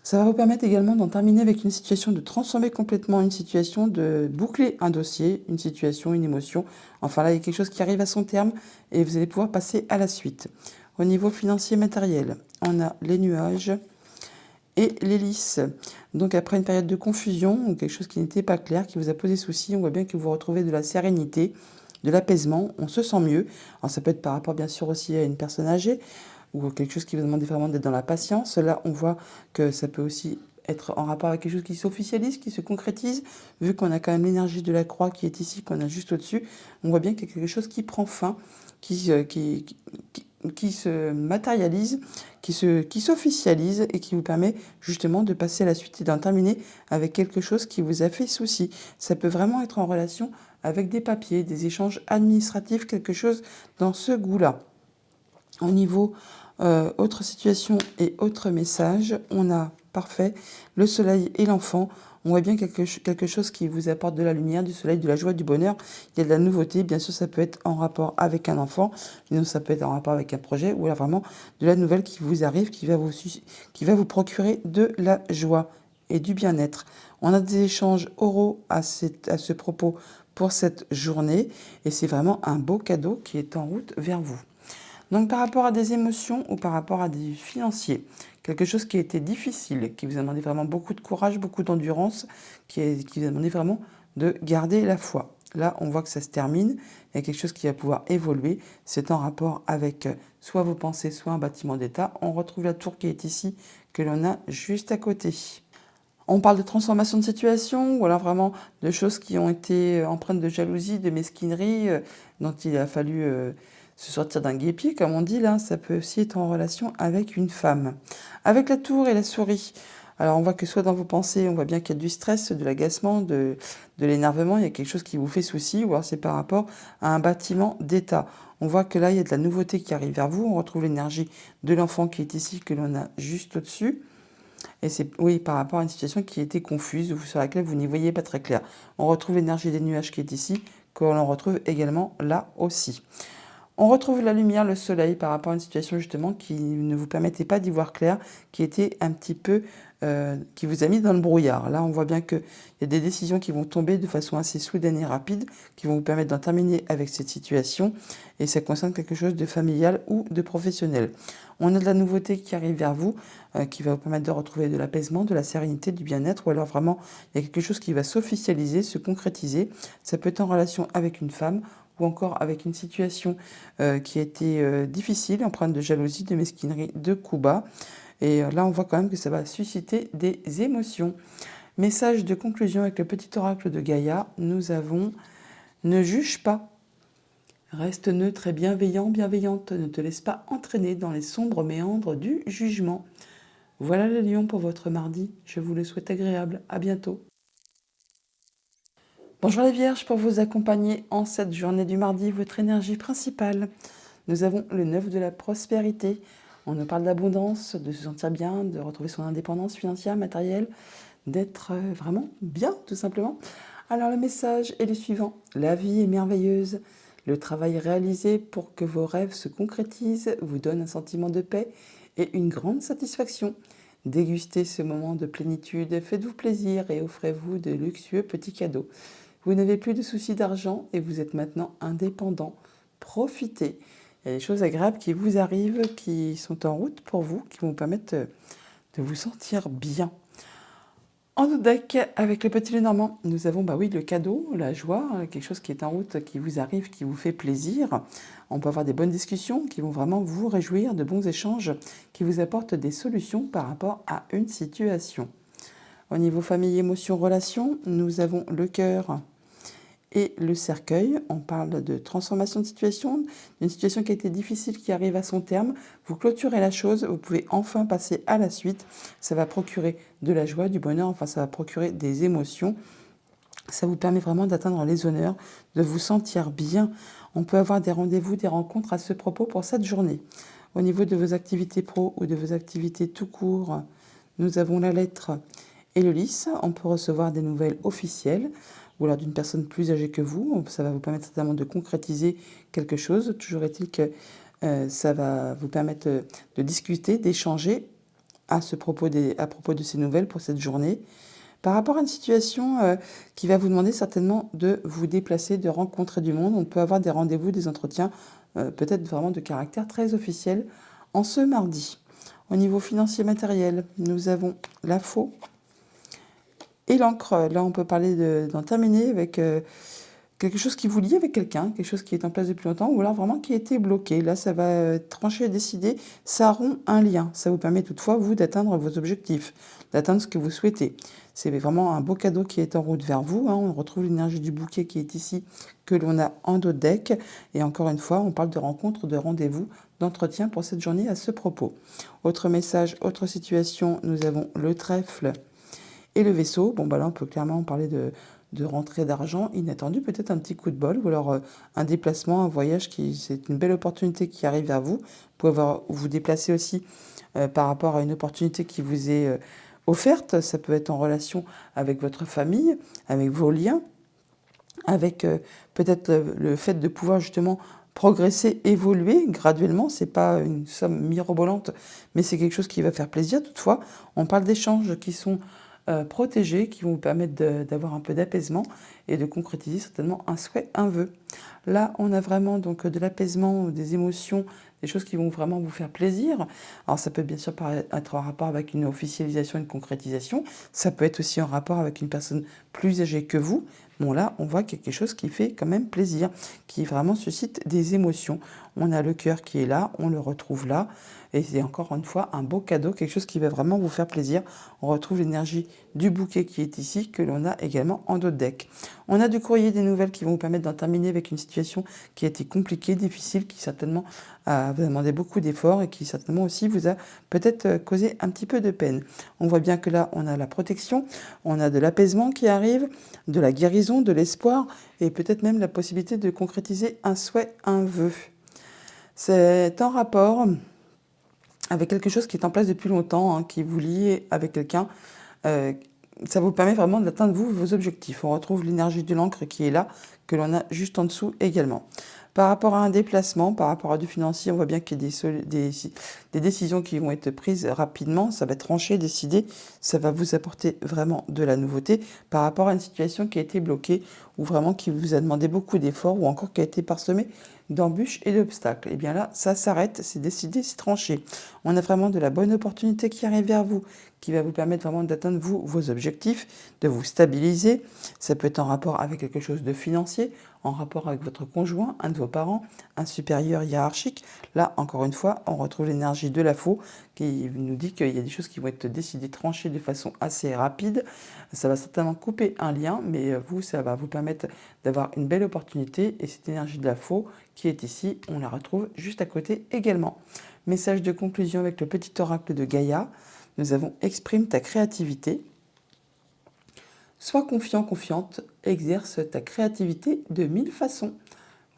Ça va vous permettre également d'en terminer avec une situation, de transformer complètement une situation, de boucler un dossier, une situation, une émotion. Enfin là, il y a quelque chose qui arrive à son terme et vous allez pouvoir passer à la suite. Au niveau financier matériel, on a les nuages et l'hélice. Donc après une période de confusion ou quelque chose qui n'était pas clair, qui vous a posé souci, on voit bien que vous retrouvez de la sérénité, de l'apaisement, on se sent mieux. Alors ça peut être par rapport bien sûr aussi à une personne âgée, ou quelque chose qui vous demande vraiment d'être dans la patience. Là, on voit que ça peut aussi être en rapport avec quelque chose qui s'officialise, qui se concrétise. Vu qu'on a quand même l'énergie de la croix qui est ici, qu'on a juste au-dessus, on voit bien qu'il y a quelque chose qui prend fin, qui se matérialise, qui s'officialise et qui vous permet justement de passer à la suite et d'en terminer avec quelque chose qui vous a fait souci. Ça peut vraiment être en relation avec des papiers, des échanges administratifs, quelque chose dans ce goût-là. Au niveau autre situation et autre message, on a parfait le soleil et l'enfant. On voit bien quelque chose qui vous apporte de la lumière, du soleil, de la joie, du bonheur. Il y a de la nouveauté. Bien sûr, ça peut être en rapport avec un enfant, sinon ça peut être en rapport avec un projet, ou alors vraiment de la nouvelle qui vous arrive, qui va vous procurer de la joie et du bien-être. On a des échanges oraux à ce propos pour cette journée, et c'est vraiment un beau cadeau qui est en route vers vous. Donc par rapport à des émotions ou par rapport à des financiers, quelque chose qui a été difficile, qui vous a demandé vraiment beaucoup de courage, beaucoup d'endurance, qui vous a demandé vraiment de garder la foi. Là, on voit que ça se termine, il y a quelque chose qui va pouvoir évoluer, c'est en rapport avec soit vos pensées, soit un bâtiment d'État. On retrouve la tour qui est ici, que l'on a juste à côté. On parle de transformation de situation ou alors vraiment de choses qui ont été empreintes de jalousie, de mesquinerie, dont il a fallu se sortir d'un guêpier, comme on dit là. Ça peut aussi être en relation avec une femme. Avec la tour et la souris, alors on voit que soit dans vos pensées, on voit bien qu'il y a du stress, de l'agacement, de l'énervement, il y a quelque chose qui vous fait souci, ou alors c'est par rapport à un bâtiment d'État. On voit que là, il y a de la nouveauté qui arrive vers vous, on retrouve l'énergie de l'enfant qui est ici, que l'on a juste au-dessus. Et c'est, oui, par rapport à une situation qui était confuse, sur laquelle vous n'y voyez pas très clair. On retrouve l'énergie des nuages qui est ici, que l'on retrouve également là aussi. On retrouve la lumière, le soleil, par rapport à une situation justement qui ne vous permettait pas d'y voir clair, qui était un petit peu, qui vous a mis dans le brouillard. Là, on voit bien qu'il y a des décisions qui vont tomber de façon assez soudaine et rapide, qui vont vous permettre d'en terminer avec cette situation, et ça concerne quelque chose de familial ou de professionnel. On a de la nouveauté qui arrive vers vous, qui va vous permettre de retrouver de l'apaisement, de la sérénité, du bien-être, ou alors vraiment, il y a quelque chose qui va s'officialiser, se concrétiser. Ça peut être en relation avec une femme, ou encore avec une situation qui a été difficile, empreinte de jalousie, de mesquinerie, de coups bas. Et là, on voit quand même que ça va susciter des émotions. Message de conclusion avec le petit oracle de Gaïa, nous avons « Ne juge pas ». Reste neutre et bienveillant, bienveillante, ne te laisse pas entraîner dans les sombres méandres du jugement. Voilà le lion pour votre mardi, je vous le souhaite agréable, à bientôt. Bonjour les vierges, pour vous accompagner en cette journée du mardi, votre énergie principale. Nous avons le 9 de la prospérité, on nous parle d'abondance, de se sentir bien, de retrouver son indépendance financière, matérielle, d'être vraiment bien tout simplement. Alors le message est le suivant, la vie est merveilleuse. Le travail réalisé pour que vos rêves se concrétisent vous donne un sentiment de paix et une grande satisfaction. Dégustez ce moment de plénitude, faites-vous plaisir et offrez-vous de luxueux petits cadeaux. Vous n'avez plus de soucis d'argent et vous êtes maintenant indépendant. Profitez. Il y a des choses agréables qui vous arrivent, qui sont en route pour vous, qui vont vous permettre de vous sentir bien. En notre deck, avec le petit Lenormand, nous avons le cadeau, la joie, quelque chose qui est en route, qui vous arrive, qui vous fait plaisir. On peut avoir des bonnes discussions qui vont vraiment vous réjouir, de bons échanges qui vous apportent des solutions par rapport à une situation. Au niveau famille, émotions, relations, nous avons le cœur et le cercueil. On parle de transformation de situation, d'une situation qui a été difficile, qui arrive à son terme. Vous clôturez la chose, vous pouvez enfin passer à la suite. Ça va procurer de la joie, du bonheur, enfin ça va procurer des émotions. Ça vous permet vraiment d'atteindre les honneurs, de vous sentir bien. On peut avoir des rendez-vous, des rencontres à ce propos pour cette journée. Au niveau de vos activités pro ou de vos activités tout court, nous avons la lettre et le lys. On peut recevoir des nouvelles officielles ou alors d'une personne plus âgée que vous. Ça va vous permettre certainement de concrétiser quelque chose. Toujours est-il que ça va vous permettre de discuter, d'échanger à propos de ces nouvelles pour cette journée. Par rapport à une situation qui va vous demander certainement de vous déplacer, de rencontrer du monde, on peut avoir des rendez-vous, des entretiens, peut-être vraiment de caractère très officiel en ce mardi. Au niveau financier matériel, nous avons la faux et l'encre. Là, on peut parler d'en terminer avec quelque chose qui vous lie avec quelqu'un, quelque chose qui est en place depuis longtemps, ou alors vraiment qui a été bloqué. Là, ça va trancher et décider, ça rompt un lien. Ça vous permet toutefois, vous, d'atteindre vos objectifs, d'atteindre ce que vous souhaitez. C'est vraiment un beau cadeau qui est en route vers vous. On retrouve l'énergie du bouquet qui est ici, que l'on a en dos de deck. Et encore une fois, on parle de rencontres, de rendez-vous, d'entretien pour cette journée à ce propos. Autre message, autre situation, nous avons le trèfle et le vaisseau. Là, on peut clairement parler de rentrée d'argent inattendue, peut-être un petit coup de bol, ou alors un déplacement, un voyage, c'est une belle opportunité qui arrive vers vous. Vous pouvez vous déplacer aussi par rapport à une opportunité qui vous est offerte. Ça peut être en relation avec votre famille, avec vos liens, avec peut-être le fait de pouvoir justement progresser, évoluer graduellement. C'est pas une somme mirobolante, mais c'est quelque chose qui va faire plaisir. Toutefois, on parle d'échanges qui sont protégés, qui vont vous permettre d'avoir un peu d'apaisement et de concrétiser certainement un souhait, un vœu. Là, on a vraiment donc de l'apaisement, des émotions, des choses qui vont vraiment vous faire plaisir. Alors ça peut bien sûr être en rapport avec une officialisation, une concrétisation. Ça peut être aussi en rapport avec une personne plus âgée que vous. Là, on voit quelque chose qui fait quand même plaisir, qui vraiment suscite des émotions. On a le cœur qui est là, on le retrouve là. Et c'est encore une fois un beau cadeau, quelque chose qui va vraiment vous faire plaisir. On retrouve l'énergie du bouquet qui est ici, que l'on a également en dos de deck. On a du courrier, des nouvelles qui vont vous permettre d'en terminer avec une situation qui a été compliquée, difficile, qui certainement vous a demandé beaucoup d'efforts et qui certainement aussi vous a peut-être causé un petit peu de peine. On voit bien que là, on a la protection, on a de l'apaisement qui arrive, de la guérison, de l'espoir et peut-être même la possibilité de concrétiser un souhait, un vœu. C'est en rapport avec quelque chose qui est en place depuis longtemps, qui vous lie avec quelqu'un. Ça vous permet vraiment d'atteindre vos objectifs. On retrouve l'énergie de l'encre qui est là, que l'on a juste en dessous également. Par rapport à un déplacement, par rapport à du financier, on voit bien qu'il y a des décisions qui vont être prises rapidement. Ça va être tranché, décidé. Ça va vous apporter vraiment de la nouveauté par rapport à une situation qui a été bloquée ou vraiment qui vous a demandé beaucoup d'efforts ou encore qui a été parsemée d'embûches et d'obstacles. Et bien là, ça s'arrête, c'est décidé, c'est tranché. On a vraiment de la bonne opportunité qui arrive vers vous, qui va vous permettre vraiment d'atteindre vos objectifs, de vous stabiliser. Ça peut être en rapport avec quelque chose de financier, en rapport avec votre conjoint, un de vos parents, un supérieur hiérarchique. Là, encore une fois, on retrouve l'énergie de la faux qui nous dit qu'il y a des choses qui vont être décidées, tranchées de façon assez rapide. Ça va certainement couper un lien, mais vous, ça va vous permettre d'avoir une belle opportunité. Et cette énergie de la faux qui est ici, on la retrouve juste à côté également. Message de conclusion avec le petit oracle de Gaïa. Nous avons exprime ta créativité. Sois confiant, confiante, exerce ta créativité de 1000 façons.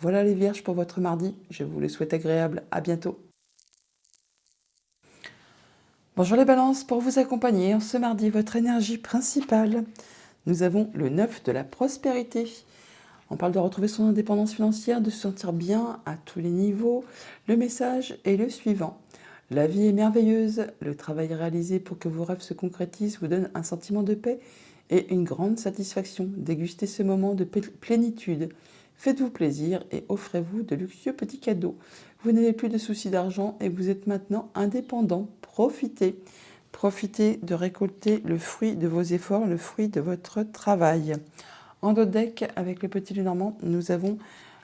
Voilà les vierges pour votre mardi. Je vous le souhaite agréable. À bientôt. Bonjour les balances, pour vous accompagner en ce mardi, votre énergie principale. Nous avons le 9 de la prospérité. On parle de retrouver son indépendance financière, de se sentir bien à tous les niveaux. Le message est le suivant. La vie est merveilleuse, le travail réalisé pour que vos rêves se concrétisent vous donne un sentiment de paix et une grande satisfaction. Dégustez ce moment de plénitude. Faites-vous plaisir et offrez-vous de luxueux petits cadeaux. Vous n'avez plus de soucis d'argent et vous êtes maintenant indépendant. Profitez. Profitez de récolter le fruit de vos efforts, le fruit de votre travail. En dos de deck, avec le petit Lenormand, nous avons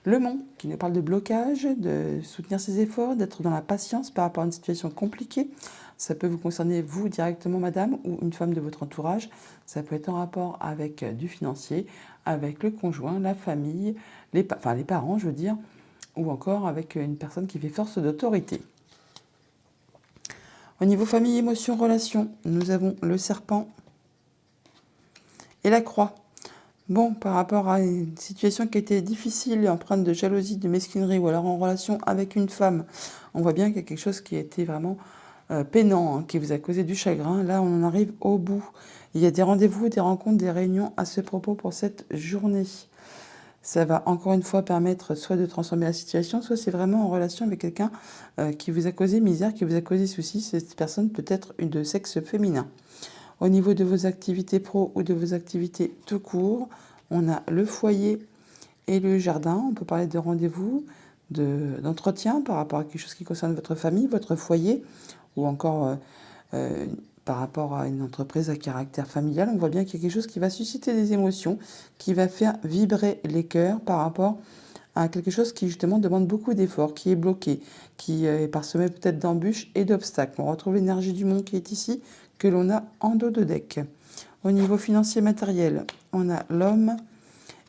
le Mont qui nous parle de blocage, de soutenir ses efforts, d'être dans la patience par rapport à une situation compliquée. Ça peut vous concerner vous directement, madame, ou une femme de votre entourage. Ça peut être en rapport avec du financier, avec le conjoint, la famille, les parents, je veux dire, ou encore avec une personne qui fait force d'autorité. Au niveau famille, émotions, relations, nous avons le serpent et la croix. Bon, par rapport à une situation qui a été difficile, empreinte de jalousie, de mesquinerie, ou alors en relation avec une femme, on voit bien qu'il y a quelque chose qui a été vraiment peinant, hein, qui vous a causé du chagrin. Là, on en arrive au bout. Il y a des rendez-vous, des rencontres, des réunions à ce propos pour cette journée. Ça va encore une fois permettre soit de transformer la situation, soit c'est vraiment en relation avec quelqu'un qui vous a causé misère, qui vous a causé souci. Cette personne peut être une de sexe féminin. Au niveau de vos activités pro ou de vos activités tout court, on a le foyer et le jardin. On peut parler de rendez-vous, d'entretien par rapport à quelque chose qui concerne votre famille, votre foyer, ou encore par rapport à une entreprise à caractère familial. On voit bien qu'il y a quelque chose qui va susciter des émotions, qui va faire vibrer les cœurs par rapport à quelque chose qui justement demande beaucoup d'efforts, qui est bloqué, qui est parsemé peut-être d'embûches et d'obstacles. On retrouve l'énergie du monde qui est ici, que l'on a en dos de deck. Au niveau financier matériel, on a l'homme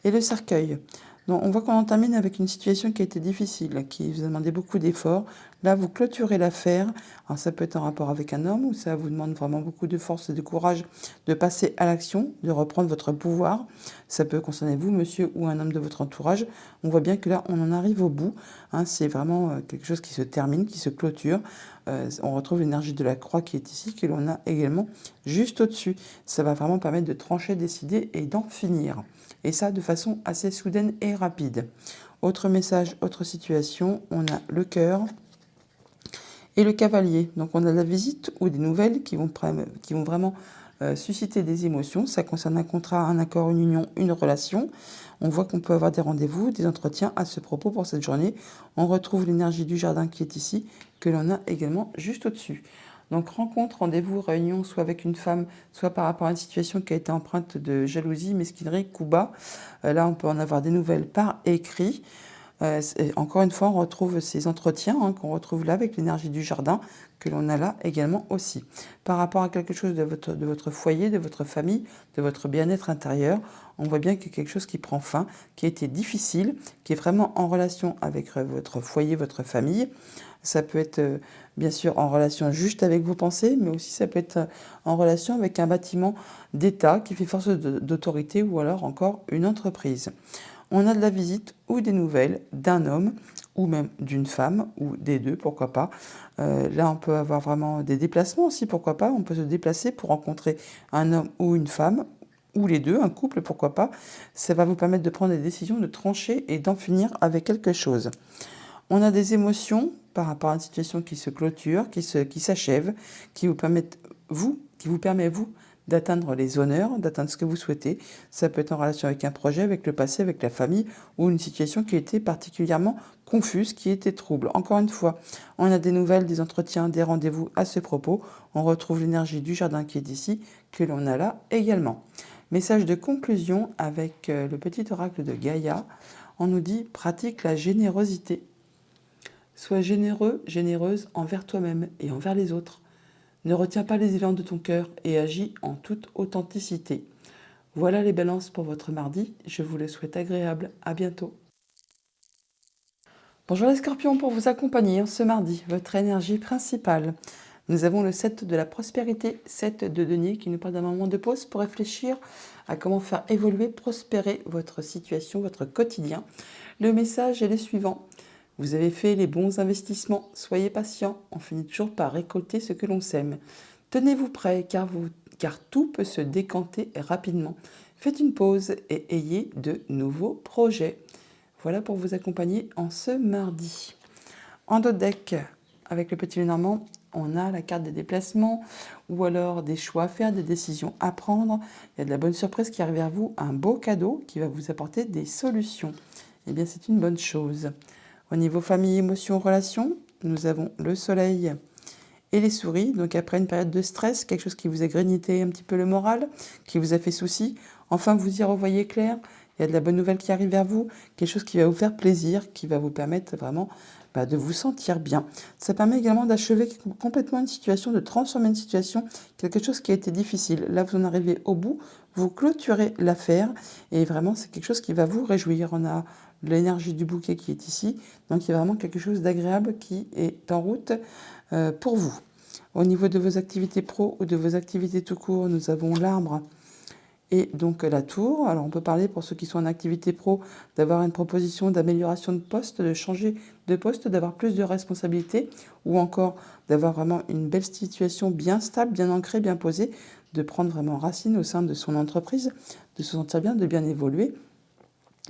et le cercueil. Donc, on voit qu'on en termine avec une situation qui a été difficile, qui vous a demandé beaucoup d'efforts. Là, vous clôturez l'affaire. Alors, ça peut être en rapport avec un homme, ou ça vous demande vraiment beaucoup de force et de courage de passer à l'action, de reprendre votre pouvoir. Ça peut concerner vous, monsieur, ou un homme de votre entourage. On voit bien que là, on en arrive au bout. Hein, c'est vraiment quelque chose qui se termine, qui se clôture. On retrouve l'énergie de la croix qui est ici, que l'on a également juste au-dessus. Ça va vraiment permettre de trancher, décider et d'en finir. Et ça de façon assez soudaine et rapide. Autre message, autre situation, on a le cœur et le cavalier. Donc on a la visite ou des nouvelles qui vont vraiment susciter des émotions. Ça concerne un contrat, un accord, une union, une relation. On voit qu'on peut avoir des rendez-vous, des entretiens à ce propos pour cette journée. On retrouve l'énergie du jardin qui est ici, que l'on a également juste au-dessus. Donc rencontre, rendez-vous, réunion, soit avec une femme, soit par rapport à une situation qui a été empreinte de jalousie, mesquinerie, coup bas. Là, on peut en avoir des nouvelles par écrit. Encore une fois, on retrouve ces entretiens qu'on retrouve là avec l'énergie du jardin, que l'on a là également aussi. Par rapport à quelque chose de votre foyer, de votre famille, de votre bien-être intérieur, on voit bien qu'il y a quelque chose qui prend fin, qui a été difficile, qui est vraiment en relation avec votre foyer, votre famille. Ça peut être bien sûr en relation juste avec vos pensées, mais aussi ça peut être en relation avec un bâtiment d'État qui fait force d'autorité ou alors encore une entreprise. On a de la visite ou des nouvelles d'un homme ou même d'une femme ou des deux, pourquoi pas. Là, on peut avoir vraiment des déplacements aussi, pourquoi pas. On peut se déplacer pour rencontrer un homme ou une femme ou les deux, un couple, pourquoi pas. Ça va vous permettre de prendre des décisions, de trancher et d'en finir avec quelque chose. On a des émotions par rapport à une situation qui se clôture, qui s'achève, qui vous permet, vous, d'atteindre les honneurs, d'atteindre ce que vous souhaitez. Ça peut être en relation avec un projet, avec le passé, avec la famille, ou une situation qui était particulièrement confuse, qui était trouble. Encore une fois, on a des nouvelles, des entretiens, des rendez-vous à ce propos. On retrouve l'énergie du jardin qui est ici, que l'on a là également. Message de conclusion avec le petit oracle de Gaïa. on nous dit « pratique la générosité ». Sois généreux, généreuse envers toi-même et envers les autres. Ne retiens pas les élans de ton cœur et agis en toute authenticité. Voilà les balances pour votre mardi. Je vous le souhaite agréable. À bientôt. Bonjour les scorpions, pour vous accompagner ce mardi, votre énergie principale. Nous avons le 7 de la prospérité, 7 de denier qui nous parle d'un moment de pause pour réfléchir à comment faire évoluer, prospérer votre situation, votre quotidien. Le message est le suivant. Vous avez fait les bons investissements, soyez patient, on finit toujours par récolter ce que l'on sème. Tenez-vous prêt car tout peut se décanter rapidement. Faites une pause et ayez de nouveaux projets. Voilà pour vous accompagner en ce mardi. En dos de deck, avec le petit Lenormand, on a la carte des déplacements ou alors des choix à faire, des décisions à prendre. Il y a de la bonne surprise qui arrive vers vous, un beau cadeau qui va vous apporter des solutions. Eh bien, c'est une bonne chose. Au niveau famille, émotions, relations, nous avons le soleil et les souris. Donc après une période de stress, quelque chose qui vous a grignoté un petit peu le moral, qui vous a fait souci, enfin vous y revoyez clair. Il y a de la bonne nouvelle qui arrive vers vous, quelque chose qui va vous faire plaisir, qui va vous permettre vraiment de vous sentir bien. Ça permet également d'achever complètement une situation, de transformer une situation, quelque chose qui a été difficile. Là, vous en arrivez au bout, vous clôturez l'affaire et vraiment, c'est quelque chose qui va vous réjouir. On a l'énergie du bouquet qui est ici, donc il y a vraiment quelque chose d'agréable qui est en route pour vous. Au niveau de vos activités pro ou de vos activités tout court, nous avons l'arbre et donc la tour. Alors on peut parler pour ceux qui sont en activité pro d'avoir une proposition d'amélioration de poste, de changer de poste, d'avoir plus de responsabilités ou encore d'avoir vraiment une belle situation bien stable, bien ancrée, bien posée, de prendre vraiment racine au sein de son entreprise, de se sentir bien, de bien évoluer.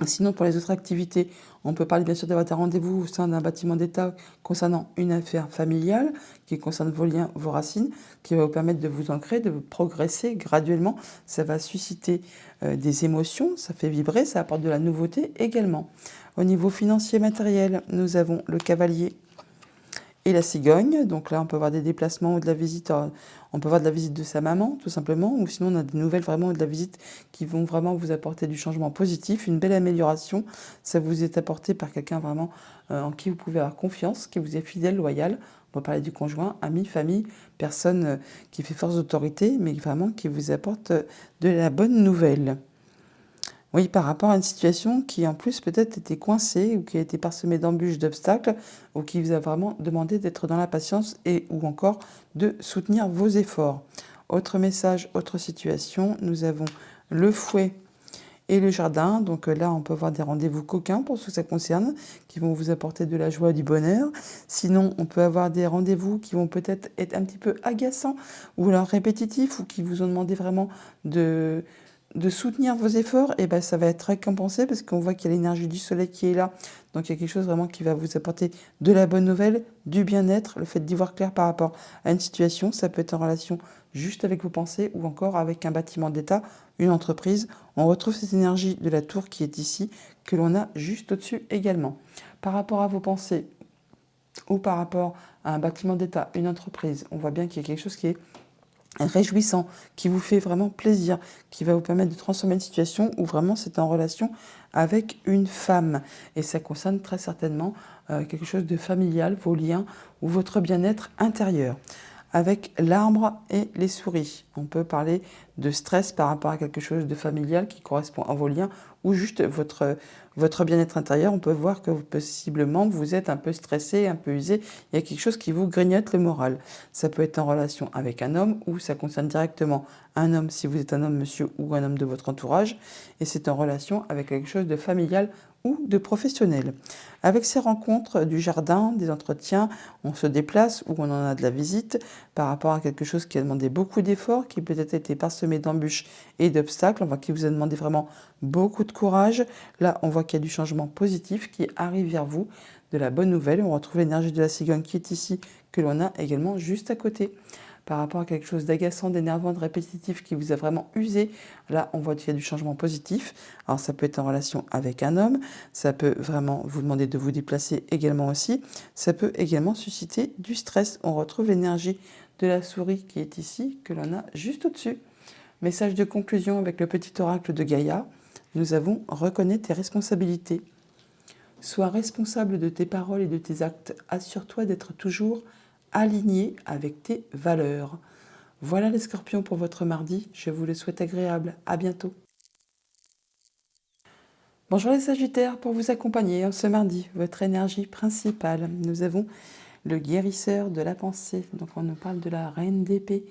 Sinon, pour les autres activités, on peut parler bien sûr d'avoir un rendez-vous au sein d'un bâtiment d'État concernant une affaire familiale qui concerne vos liens, vos racines, qui va vous permettre de vous ancrer, de vous progresser graduellement. Ça va susciter des émotions, ça fait vibrer, ça apporte de la nouveauté également. Au niveau financier matériel, nous avons le cavalier et la cigogne. Donc là, on peut avoir des déplacements ou de la visite. On peut avoir de la visite de sa maman, tout simplement. Ou sinon, on a des nouvelles vraiment de la visite qui vont vraiment vous apporter du changement positif, une belle amélioration. Ça vous est apporté par quelqu'un vraiment en qui vous pouvez avoir confiance, qui vous est fidèle, loyal. On va parler du conjoint, ami, famille, personne qui fait force d'autorité, mais vraiment qui vous apporte de la bonne nouvelle. Oui, par rapport à une situation qui, en plus, peut-être était coincée ou qui a été parsemée d'embûches, d'obstacles, ou qui vous a vraiment demandé d'être dans la patience et ou encore de soutenir vos efforts. Autre message, autre situation, nous avons le fouet et le jardin. Donc là, on peut avoir des rendez-vous coquins pour ce que ça concerne, qui vont vous apporter de la joie, du bonheur. Sinon, on peut avoir des rendez-vous qui vont peut-être être un petit peu agaçants ou alors répétitifs ou qui vous ont demandé vraiment de soutenir vos efforts, et ben ça va être récompensé parce qu'on voit qu'il y a l'énergie du soleil qui est là. Donc il y a quelque chose vraiment qui va vous apporter de la bonne nouvelle, du bien-être, le fait d'y voir clair par rapport à une situation. Ça peut être en relation juste avec vos pensées ou encore avec un bâtiment d'État, une entreprise. On retrouve cette énergie de la tour qui est ici, que l'on a juste au-dessus également. Par rapport à vos pensées ou par rapport à un bâtiment d'État, une entreprise, on voit bien qu'il y a quelque chose qui est réjouissant, qui vous fait vraiment plaisir, qui va vous permettre de transformer une situation où vraiment c'est en relation avec une femme. Et ça concerne très certainement quelque chose de familial, vos liens ou votre bien-être intérieur. Avec l'arbre et les souris, on peut parler de stress par rapport à quelque chose de familial qui correspond à vos liens ou juste votre bien-être intérieur. On peut voir que possiblement vous êtes un peu stressé, un peu usé. Il y a quelque chose qui vous grignote le moral. Ça peut être en relation avec un homme ou ça concerne directement un homme si vous êtes un homme, monsieur, ou un homme de votre entourage. Et c'est en relation avec quelque chose de familial ou de professionnel. Avec ces rencontres du jardin, des entretiens, on se déplace ou on en a de la visite par rapport à quelque chose qui a demandé beaucoup d'efforts, qui peut-être été parsemé d'embûches et d'obstacles, on voit qu'il vous a demandé vraiment beaucoup de courage. Là, on voit qu'il y a du changement positif qui arrive vers vous, de la bonne nouvelle. On retrouve l'énergie de la cigogne qui est ici, que l'on a également juste à côté. Par rapport à quelque chose d'agaçant, d'énervant, de répétitif qui vous a vraiment usé, là, on voit qu'il y a du changement positif. Alors, ça peut être en relation avec un homme, ça peut vraiment vous demander de vous déplacer également aussi. Ça peut également susciter du stress. On retrouve l'énergie de la souris qui est ici, que l'on a juste au-dessus. Message de conclusion avec le petit oracle de Gaïa. Nous avons « Reconnais tes responsabilités ». Sois responsable de tes paroles et de tes actes. Assure-toi d'être toujours aligné avec tes valeurs. Voilà les scorpions pour votre mardi. Je vous le souhaite agréable. À bientôt. Bonjour les sagittaires, pour vous accompagner ce mardi, votre énergie principale. Nous avons le guérisseur de la pensée. Donc on nous parle de la reine d'épée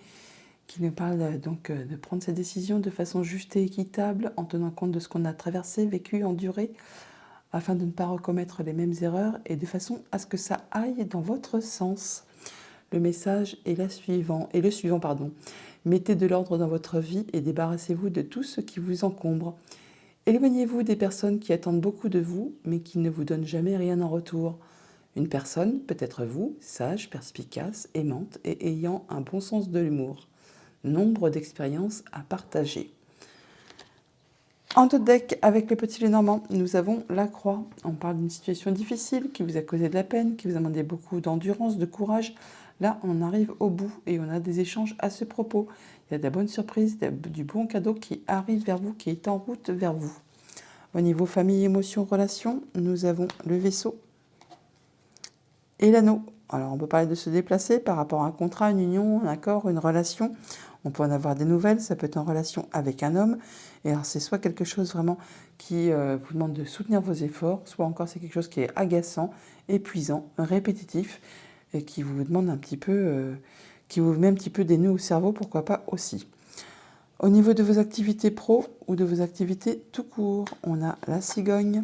qui nous parle donc de prendre ses décisions de façon juste et équitable en tenant compte de ce qu'on a traversé, vécu, enduré, afin de ne pas recommettre les mêmes erreurs et de façon à ce que ça aille dans votre sens. Le message est le suivant. Mettez de l'ordre dans votre vie et débarrassez-vous de tout ce qui vous encombre. Éloignez-vous des personnes qui attendent beaucoup de vous, mais qui ne vous donnent jamais rien en retour. Une personne peut être vous, sage, perspicace, aimante et ayant un bon sens de l'humour. Nombre d'expériences à partager. En deux decks, avec le petit Lenormand, nous avons la croix. On parle d'une situation difficile qui vous a causé de la peine, qui vous a demandé beaucoup d'endurance, de courage. Là, on arrive au bout et on a des échanges à ce propos. Il y a de la bonne surprise, du bon cadeau qui arrive vers vous, qui est en route vers vous. Au niveau famille, émotions, relations, nous avons le Vaisseau et l'Anneau. Alors, on peut parler de se déplacer par rapport à un contrat, une union, un accord, une relation. On peut en avoir des nouvelles, ça peut être en relation avec un homme. Et alors, c'est soit quelque chose vraiment qui vous demande de soutenir vos efforts, soit encore c'est quelque chose qui est agaçant, épuisant, répétitif, et qui vous demande un petit peu, qui vous met un petit peu des nœuds au cerveau, pourquoi pas aussi. Au niveau de vos activités pro ou de vos activités tout court, on a la cigogne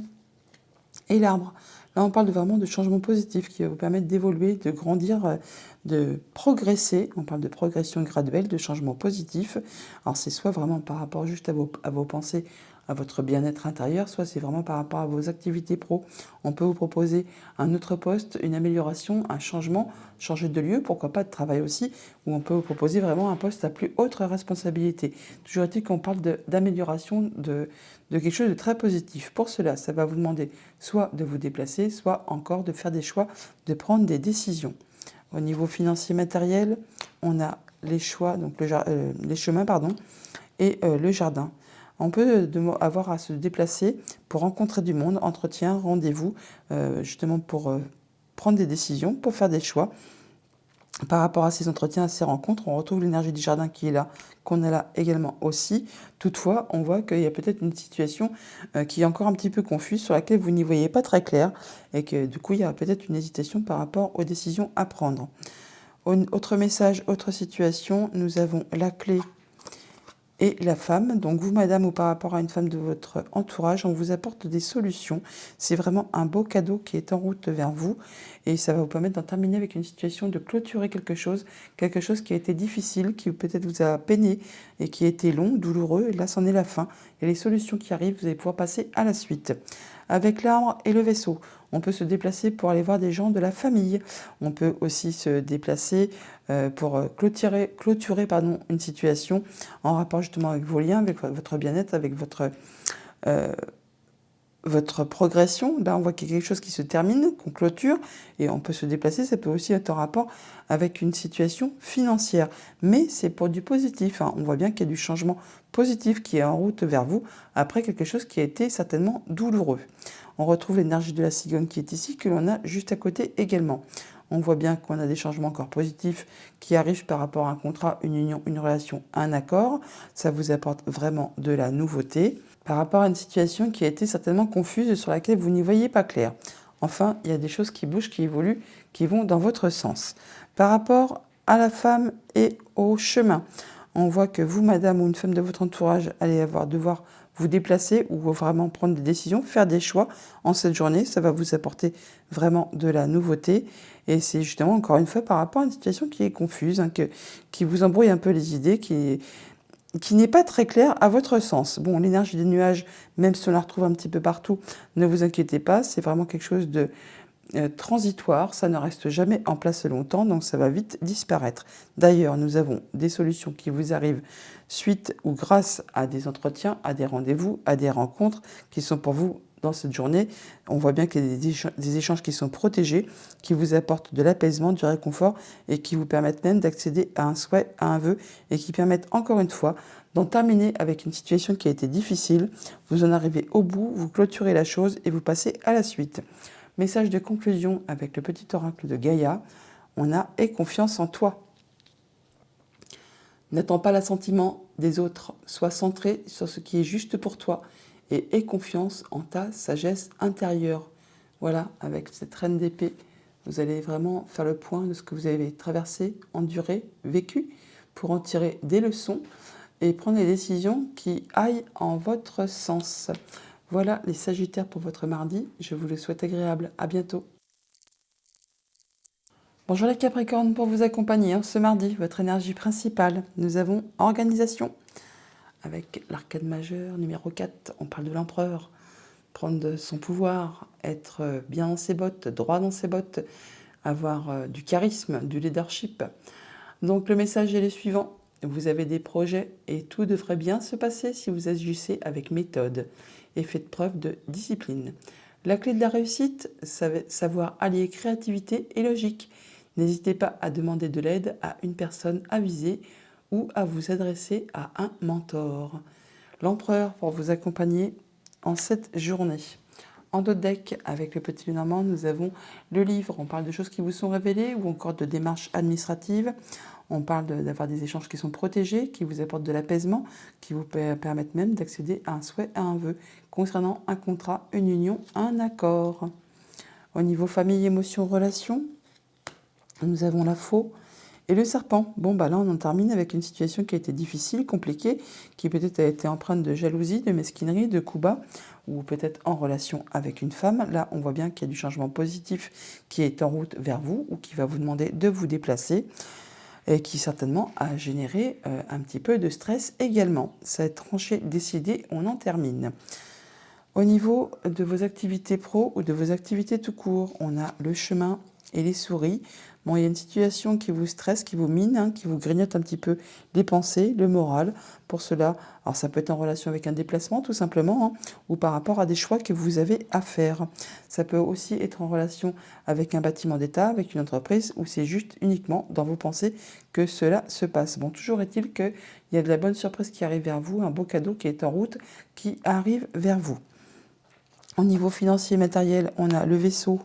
et l'arbre. Là, on parle vraiment de changement positif qui va vous permettre d'évoluer, de grandir, de progresser. On parle de progression graduelle, de changement positif. Alors, c'est soit vraiment par rapport juste à vos pensées, à votre bien-être intérieur, soit c'est vraiment par rapport à vos activités pro. On peut vous proposer un autre poste, une amélioration, un changement, changer de lieu, pourquoi pas de travail aussi, ou on peut vous proposer vraiment un poste à plus haute responsabilité. Toujours est-il qu'on parle d'amélioration, de quelque chose de très positif. Pour cela, ça va vous demander soit de vous déplacer, soit encore de faire des choix, de prendre des décisions. Au niveau financier matériel, on a les choix, donc les chemins, et le jardin. On peut avoir à se déplacer pour rencontrer du monde, entretien, rendez-vous, justement pour prendre des décisions, pour faire des choix. Par rapport à ces entretiens, à ces rencontres, on retrouve l'énergie du jardin qui est là, qu'on a là également aussi. Toutefois, on voit qu'il y a peut-être une situation qui est encore un petit peu confuse, sur laquelle vous n'y voyez pas très clair, et que du coup, il y a peut-être une hésitation par rapport aux décisions à prendre. Autre message, autre situation, nous avons la clé et la femme. Donc vous, madame, ou par rapport à une femme de votre entourage, on vous apporte des solutions. C'est vraiment un beau cadeau qui est en route vers vous et ça va vous permettre d'en terminer avec une situation, de clôturer quelque chose qui a été difficile, qui peut-être vous a peiné et qui a été long, douloureux. Et là, c'en est la fin. Et les solutions qui arrivent, vous allez pouvoir passer à la suite. Avec l'arbre et le vaisseau, on peut se déplacer pour aller voir des gens de la famille. On peut aussi se déplacer pour clôturer une situation en rapport justement avec vos liens, avec votre bien-être, avec votre progression. Là, on voit qu'il y a quelque chose qui se termine, qu'on clôture, et on peut se déplacer. Ça peut aussi être en rapport avec une situation financière. Mais c'est pour du positif, hein. On voit bien qu'il y a du changement positif qui est en route vers vous, après quelque chose qui a été certainement douloureux. On retrouve l'énergie de la cigogne qui est ici, que l'on a juste à côté également. On voit bien qu'on a des changements encore positifs qui arrivent par rapport à un contrat, une union, une relation, un accord. Ça vous apporte vraiment de la nouveauté par rapport à une situation qui a été certainement confuse et sur laquelle vous n'y voyez pas clair. Enfin, il y a des choses qui bougent, qui évoluent, qui vont dans votre sens. Par rapport à la femme et au chemin, on voit que vous, madame, ou une femme de votre entourage, allez devoir vous déplacer ou vraiment prendre des décisions, faire des choix en cette journée. Ça va vous apporter vraiment de la nouveauté. Et c'est justement, encore une fois, par rapport à une situation qui est confuse, hein, qui vous embrouille un peu les idées, qui n'est pas très claire à votre sens. Bon, l'énergie des nuages, même si on la retrouve un petit peu partout, ne vous inquiétez pas, c'est vraiment quelque chose de transitoire, ça ne reste jamais en place longtemps, donc ça va vite disparaître. D'ailleurs, nous avons des solutions qui vous arrivent suite ou grâce à des entretiens, à des rendez-vous, à des rencontres qui sont pour vous dans cette journée. On voit bien qu'il y a des échanges qui sont protégés, qui vous apportent de l'apaisement, du réconfort et qui vous permettent même d'accéder à un souhait, à un vœu et qui permettent encore une fois d'en terminer avec une situation qui a été difficile. Vous en arrivez au bout, vous clôturez la chose et vous passez à la suite. Message de conclusion avec le petit oracle de Gaïa. On a « Aie confiance en toi ». N'attends pas l'assentiment des autres, sois centré sur ce qui est juste pour toi et aie confiance en ta sagesse intérieure. Voilà, avec cette reine d'épée, vous allez vraiment faire le point de ce que vous avez traversé, enduré, vécu, pour en tirer des leçons et prendre les décisions qui aillent en votre sens. Voilà les Sagittaires pour votre mardi. Je vous le souhaite agréable. À bientôt. Bonjour les Capricornes, pour vous accompagner ce mardi, votre énergie principale. Nous avons organisation. Avec l'arcade majeur numéro 4, on parle de l'empereur. Prendre son pouvoir, être bien dans ses bottes, droit dans ses bottes, avoir du charisme, du leadership. Donc le message est le suivant. Vous avez des projets et tout devrait bien se passer si vous agissez avec méthode et faites preuve de discipline. La clé de la réussite, c'est savoir allier créativité et logique. N'hésitez pas à demander de l'aide à une personne avisée ou à vous adresser à un mentor. L'empereur pour vous accompagner en cette journée. En dos de deck, avec le petit Lenormand, nous avons le livre. On parle de choses qui vous sont révélées ou encore de démarches administratives. On parle d'avoir des échanges qui sont protégés, qui vous apportent de l'apaisement, qui vous permettent même d'accéder à un souhait, à un vœu, concernant un contrat, une union, un accord. Au niveau famille, émotions, relations, nous avons la faux et le serpent. Bon, bah là, on en termine avec une situation qui a été difficile, compliquée, qui peut-être a été empreinte de jalousie, de mesquinerie, de coups bas, ou peut-être en relation avec une femme. Là, on voit bien qu'il y a du changement positif qui est en route vers vous, ou qui va vous demander de vous déplacer, et qui certainement a généré un petit peu de stress également. Ça va être tranché, décidé, on en termine. Au niveau de vos activités pro ou de vos activités tout court, on a le chemin et les souris. Bon, il y a une situation qui vous stresse, qui vous mine, qui vous grignote un petit peu les pensées, le moral. Pour cela, alors ça peut être en relation avec un déplacement tout simplement, ou par rapport à des choix que vous avez à faire. Ça peut aussi être en relation avec un bâtiment d'État, avec une entreprise, où c'est juste uniquement dans vos pensées que cela se passe. Bon, toujours est-il qu'il y a de la bonne surprise qui arrive vers vous, un beau cadeau qui est en route, qui arrive vers vous. Au niveau financier et matériel, on a le vaisseau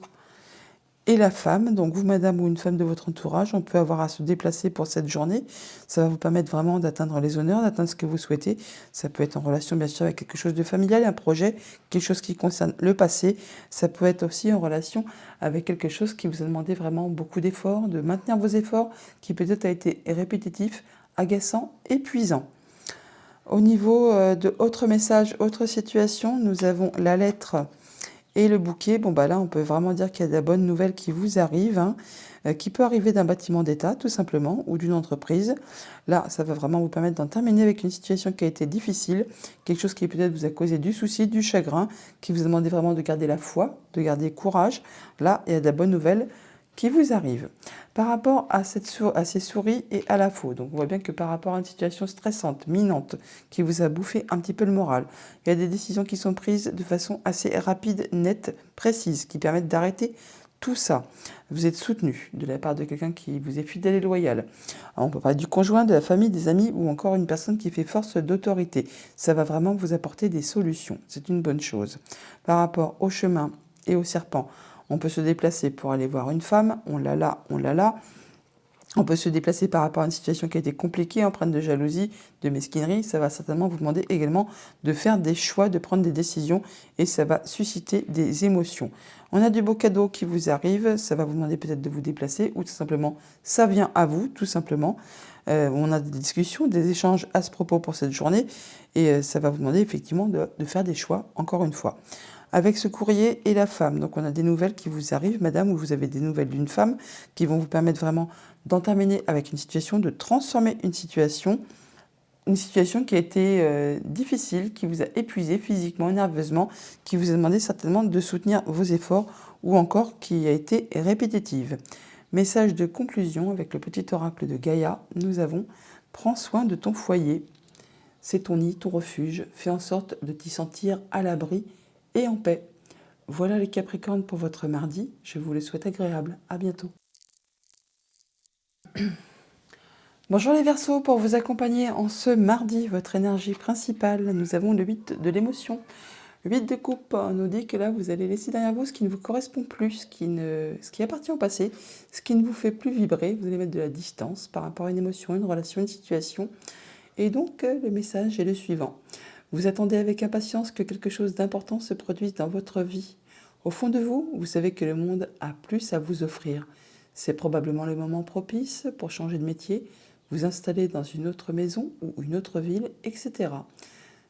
et la femme. Donc vous, madame ou une femme de votre entourage, on peut avoir à se déplacer pour cette journée. Ça va vous permettre vraiment d'atteindre les honneurs, d'atteindre ce que vous souhaitez. Ça peut être en relation, bien sûr, avec quelque chose de familial, un projet, quelque chose qui concerne le passé. Ça peut être aussi en relation avec quelque chose qui vous a demandé vraiment beaucoup d'efforts, de maintenir vos efforts, qui peut-être a été répétitif, agaçant, épuisant. Au niveau de autres messages, autres situations, nous avons la lettre et le bouquet. Bon, bah là, on peut vraiment dire qu'il y a de la bonne nouvelle qui vous arrive, qui peut arriver d'un bâtiment d'État, tout simplement, ou d'une entreprise. Là, ça va vraiment vous permettre d'en terminer avec une situation qui a été difficile, quelque chose qui peut-être vous a causé du souci, du chagrin, qui vous a demandé vraiment de garder la foi, de garder courage. Là, il y a de la bonne nouvelle qui vous arrive. Par rapport à ces souris et à la faux, donc on voit bien que par rapport à une situation stressante, minante, qui vous a bouffé un petit peu le moral, il y a des décisions qui sont prises de façon assez rapide, nette, précise, qui permettent d'arrêter tout ça. Vous êtes soutenu de la part de quelqu'un qui vous est fidèle et loyal. Alors, on peut parler du conjoint, de la famille, des amis ou encore une personne qui fait force d'autorité. Ça va vraiment vous apporter des solutions. C'est une bonne chose. Par rapport au chemin et au serpent, on peut se déplacer pour aller voir une femme, on l'a là, on l'a là. On peut se déplacer par rapport à une situation qui a été compliquée, empreinte de jalousie, de mesquinerie. Ça va certainement vous demander également de faire des choix, de prendre des décisions et ça va susciter des émotions. On a du beau cadeau qui vous arrive, ça va vous demander peut-être de vous déplacer ou tout simplement ça vient à vous, tout simplement. On a des discussions, des échanges à ce propos pour cette journée et ça va vous demander effectivement de faire des choix, encore une fois. Avec ce courrier et la femme, donc on a des nouvelles qui vous arrivent, madame, ou vous avez des nouvelles d'une femme qui vont vous permettre vraiment d'en terminer avec une situation, de transformer une situation qui a été difficile, qui vous a épuisé physiquement, nerveusement, qui vous a demandé certainement de soutenir vos efforts ou encore qui a été répétitive. Message de conclusion avec le petit oracle de Gaïa, nous avons « Prends soin de ton foyer, c'est ton nid, ton refuge, fais en sorte de t'y sentir à l'abri et en paix ». Voilà les Capricornes pour votre mardi. Je vous le souhaite agréable. À bientôt. Bonjour les Verseaux, pour vous accompagner en ce mardi, votre énergie principale, nous avons le 8 de l'émotion. Le 8 de coupe nous dit que là, vous allez laisser derrière vous ce qui ne vous correspond plus, ce qui appartient au passé, ce qui ne vous fait plus vibrer. Vous allez mettre de la distance par rapport à une émotion, une relation, une situation. Et donc, le message est le suivant. Vous attendez avec impatience que quelque chose d'important se produise dans votre vie. Au fond de vous, vous savez que le monde a plus à vous offrir. C'est probablement le moment propice pour changer de métier, vous installer dans une autre maison ou une autre ville, etc.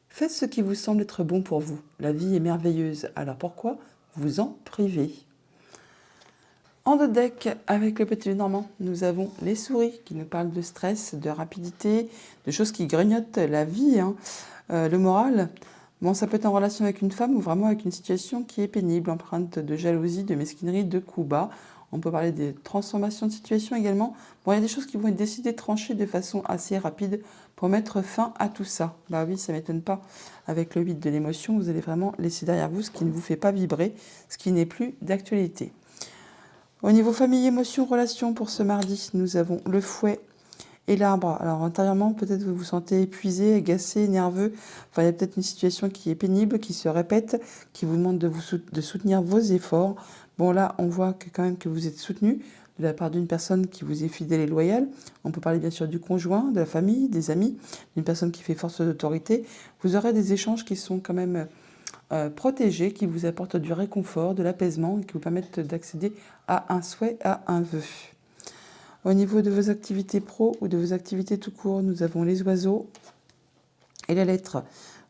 Faites ce qui vous semble être bon pour vous. La vie est merveilleuse, alors pourquoi vous en priver? En deux decks, avec le petit Normand, nous avons les souris qui nous parlent de stress, de rapidité, de choses qui grignotent la vie, le moral. Bon, ça peut être en relation avec une femme ou vraiment avec une situation qui est pénible, empreinte de jalousie, de mesquinerie, de coups bas. On peut parler des transformations de situation également. Bon, il y a des choses qui vont être décidées, tranchées de façon assez rapide pour mettre fin à tout ça. Bah oui, ça ne m'étonne pas. Avec le 8 de l'émotion, vous allez vraiment laisser derrière vous ce qui ne vous fait pas vibrer, ce qui n'est plus d'actualité. Au niveau famille, émotion, relation, pour ce mardi, nous avons le fouet et l'arbre. Alors intérieurement, peut-être vous vous sentez épuisé, agacé, nerveux. Enfin, il y a peut-être une situation qui est pénible, qui se répète, qui vous demande de soutenir vos efforts. Bon, là, on voit que quand même que vous êtes soutenu de la part d'une personne qui vous est fidèle et loyale. On peut parler bien sûr du conjoint, de la famille, des amis, d'une personne qui fait force d'autorité. Vous aurez des échanges qui sont quand même protégés, qui vous apportent du réconfort, de l'apaisement et qui vous permettent d'accéder à un souhait, à un vœu. Au niveau de vos activités pro ou de vos activités tout court, nous avons les oiseaux et la lettre.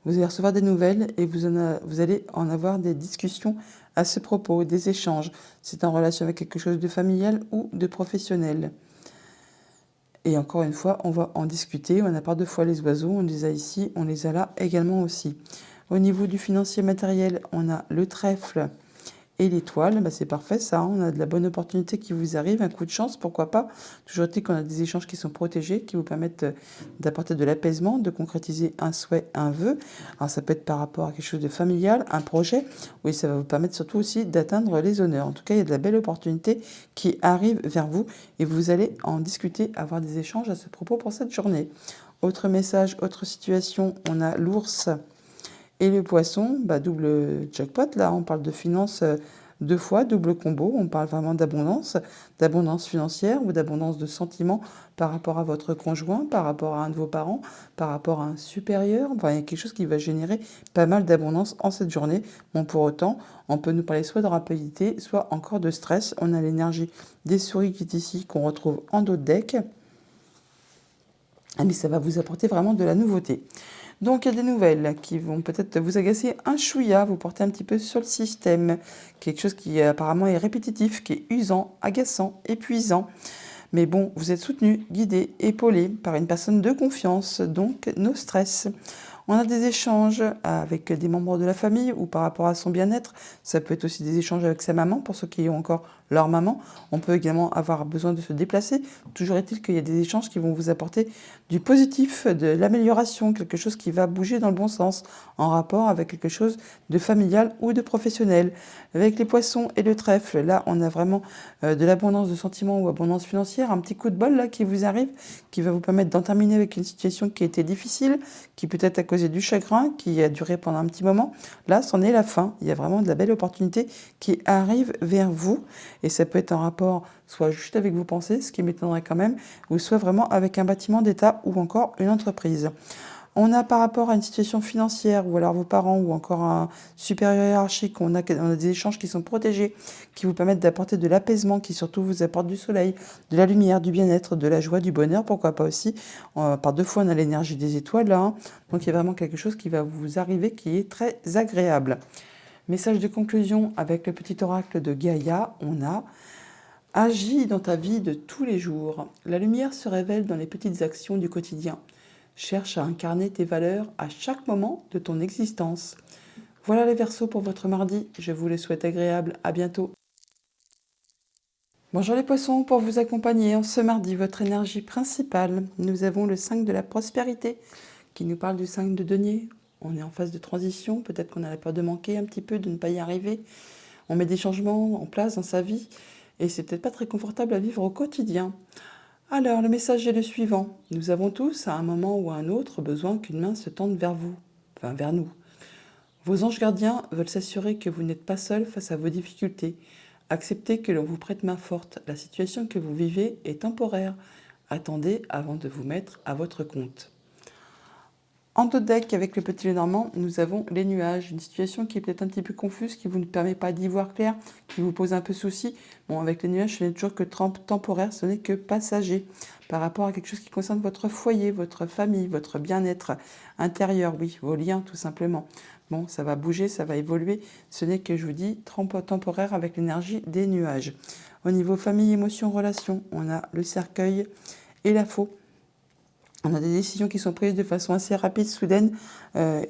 Vous allez recevoir des nouvelles et vous allez en avoir des discussions à ce propos, des échanges. C'est en relation avec quelque chose de familial ou de professionnel. Et encore une fois, on va en discuter. On n'a pas deux fois les oiseaux, on les a ici, on les a là également aussi. Au niveau du financier matériel, on a le trèfle et l'étoile. Bah c'est parfait ça, on a de la bonne opportunité qui vous arrive, un coup de chance, pourquoi pas. Toujours est-il qu'on a des échanges qui sont protégés, qui vous permettent d'apporter de l'apaisement, de concrétiser un souhait, un vœu. Alors ça peut être par rapport à quelque chose de familial, un projet. Oui, ça va vous permettre surtout aussi d'atteindre les honneurs. En tout cas, il y a de la belle opportunité qui arrive vers vous et vous allez en discuter, avoir des échanges à ce propos pour cette journée. Autre message, autre situation, on a l'ours et le poisson, bah, double jackpot, là on parle de finances deux fois, double combo, on parle vraiment d'abondance financière ou d'abondance de sentiments par rapport à votre conjoint, par rapport à un de vos parents, par rapport à un supérieur. Enfin, il y a quelque chose qui va générer pas mal d'abondance en cette journée. Bon, pour autant, on peut nous parler soit de rapidité, soit encore de stress. On a l'énergie des souris qui est ici, qu'on retrouve en dos de deck. Mais ça va vous apporter vraiment de la nouveauté. Donc, il y a des nouvelles qui vont peut-être vous agacer un chouïa, vous porter un petit peu sur le système. Quelque chose qui apparemment est répétitif, qui est usant, agaçant, épuisant. Mais bon, vous êtes soutenu, guidé, épaulé par une personne de confiance, donc no stress. On a des échanges avec des membres de la famille ou par rapport à son bien-être. Ça peut être aussi des échanges avec sa maman, pour ceux qui ont encore leur maman. On peut également avoir besoin de se déplacer. Toujours est-il qu'il y a des échanges qui vont vous apporter du positif, de l'amélioration, quelque chose qui va bouger dans le bon sens, en rapport avec quelque chose de familial ou de professionnel. Avec les poissons et le trèfle, là, on a vraiment de l'abondance de sentiments ou abondance financière, un petit coup de bol là qui vous arrive, qui va vous permettre d'en terminer avec une situation qui a été difficile, qui peut-être a causé du chagrin, qui a duré pendant un petit moment. Là, c'en est la fin. Il y a vraiment de la belle opportunité qui arrive vers vous. Et ça peut être en rapport soit juste avec vos pensées, ce qui m'étonnerait quand même, ou soit vraiment avec un bâtiment d'État ou encore une entreprise. On a par rapport à une situation financière, ou alors vos parents, ou encore un supérieur hiérarchique, on a des échanges qui sont protégés, qui vous permettent d'apporter de l'apaisement, qui surtout vous apportent du soleil, de la lumière, du bien-être, de la joie, du bonheur, pourquoi pas aussi. Par deux fois, on a l'énergie des étoiles là, hein. Donc il y a vraiment quelque chose qui va vous arriver qui est très agréable. Message de conclusion avec le petit oracle de Gaïa, on a agis dans ta vie de tous les jours. La lumière se révèle dans les petites actions du quotidien. Cherche à incarner tes valeurs à chaque moment de ton existence. Voilà les Verseaux pour votre mardi. Je vous les souhaite agréables. À bientôt. Bonjour les Poissons, pour vous accompagner en ce mardi, votre énergie principale. Nous avons le 5 de la prospérité qui nous parle du 5 de denier. On est en phase de transition. Peut-être qu'on a la peur de manquer un petit peu, de ne pas y arriver. on met des changements en place dans sa vie et c'est peut-être pas très confortable à vivre au quotidien. Alors, le message est le suivant. Nous avons tous, à un moment ou à un autre, besoin qu'une main se tende vers vous, enfin vers nous. Vos anges gardiens veulent s'assurer que vous n'êtes pas seul face à vos difficultés. Acceptez que l'on vous prête main forte. La situation que vous vivez est temporaire. Attendez avant de vous mettre à votre compte. En dos de deck, avec le petit Lenormand, nous avons les nuages. Une situation qui est peut-être un petit peu confuse, qui vous ne permet pas d'y voir clair, qui vous pose un peu souci. Bon, avec les nuages, ce n'est toujours que temporaire, ce n'est que passager. Par rapport à quelque chose qui concerne votre foyer, votre famille, votre bien-être intérieur, oui, vos liens tout simplement. Bon, ça va bouger, ça va évoluer. Ce n'est que, je vous dis, temporaire avec l'énergie des nuages. Au niveau famille, émotions, relations, on a le cercueil et la faux. On a des décisions qui sont prises de façon assez rapide, soudaine,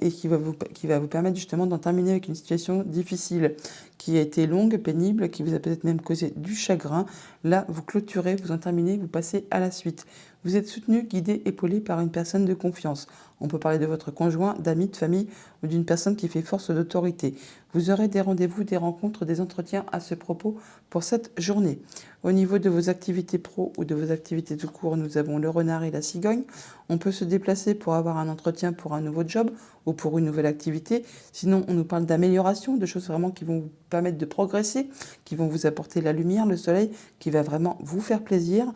et qui va vous permettre justement d'en terminer avec une situation difficile, qui a été longue, pénible, qui vous a peut-être même causé du chagrin. Là, vous clôturez, vous en terminez, vous passez à la suite. Vous êtes soutenu, guidé, épaulé par une personne de confiance. On peut parler de votre conjoint, d'amis, de famille ou d'une personne qui fait force d'autorité. Vous aurez des rendez-vous, des rencontres, des entretiens à ce propos pour cette journée. Au niveau de vos activités pro ou de vos activités de cours, nous avons le renard et la cigogne. On peut se déplacer pour avoir un entretien pour un nouveau job ou pour une nouvelle activité. Sinon, on nous parle d'amélioration, de choses vraiment qui vont vous permettre de progresser, qui vont vous apporter la lumière, le soleil, qui va vraiment vous faire plaisir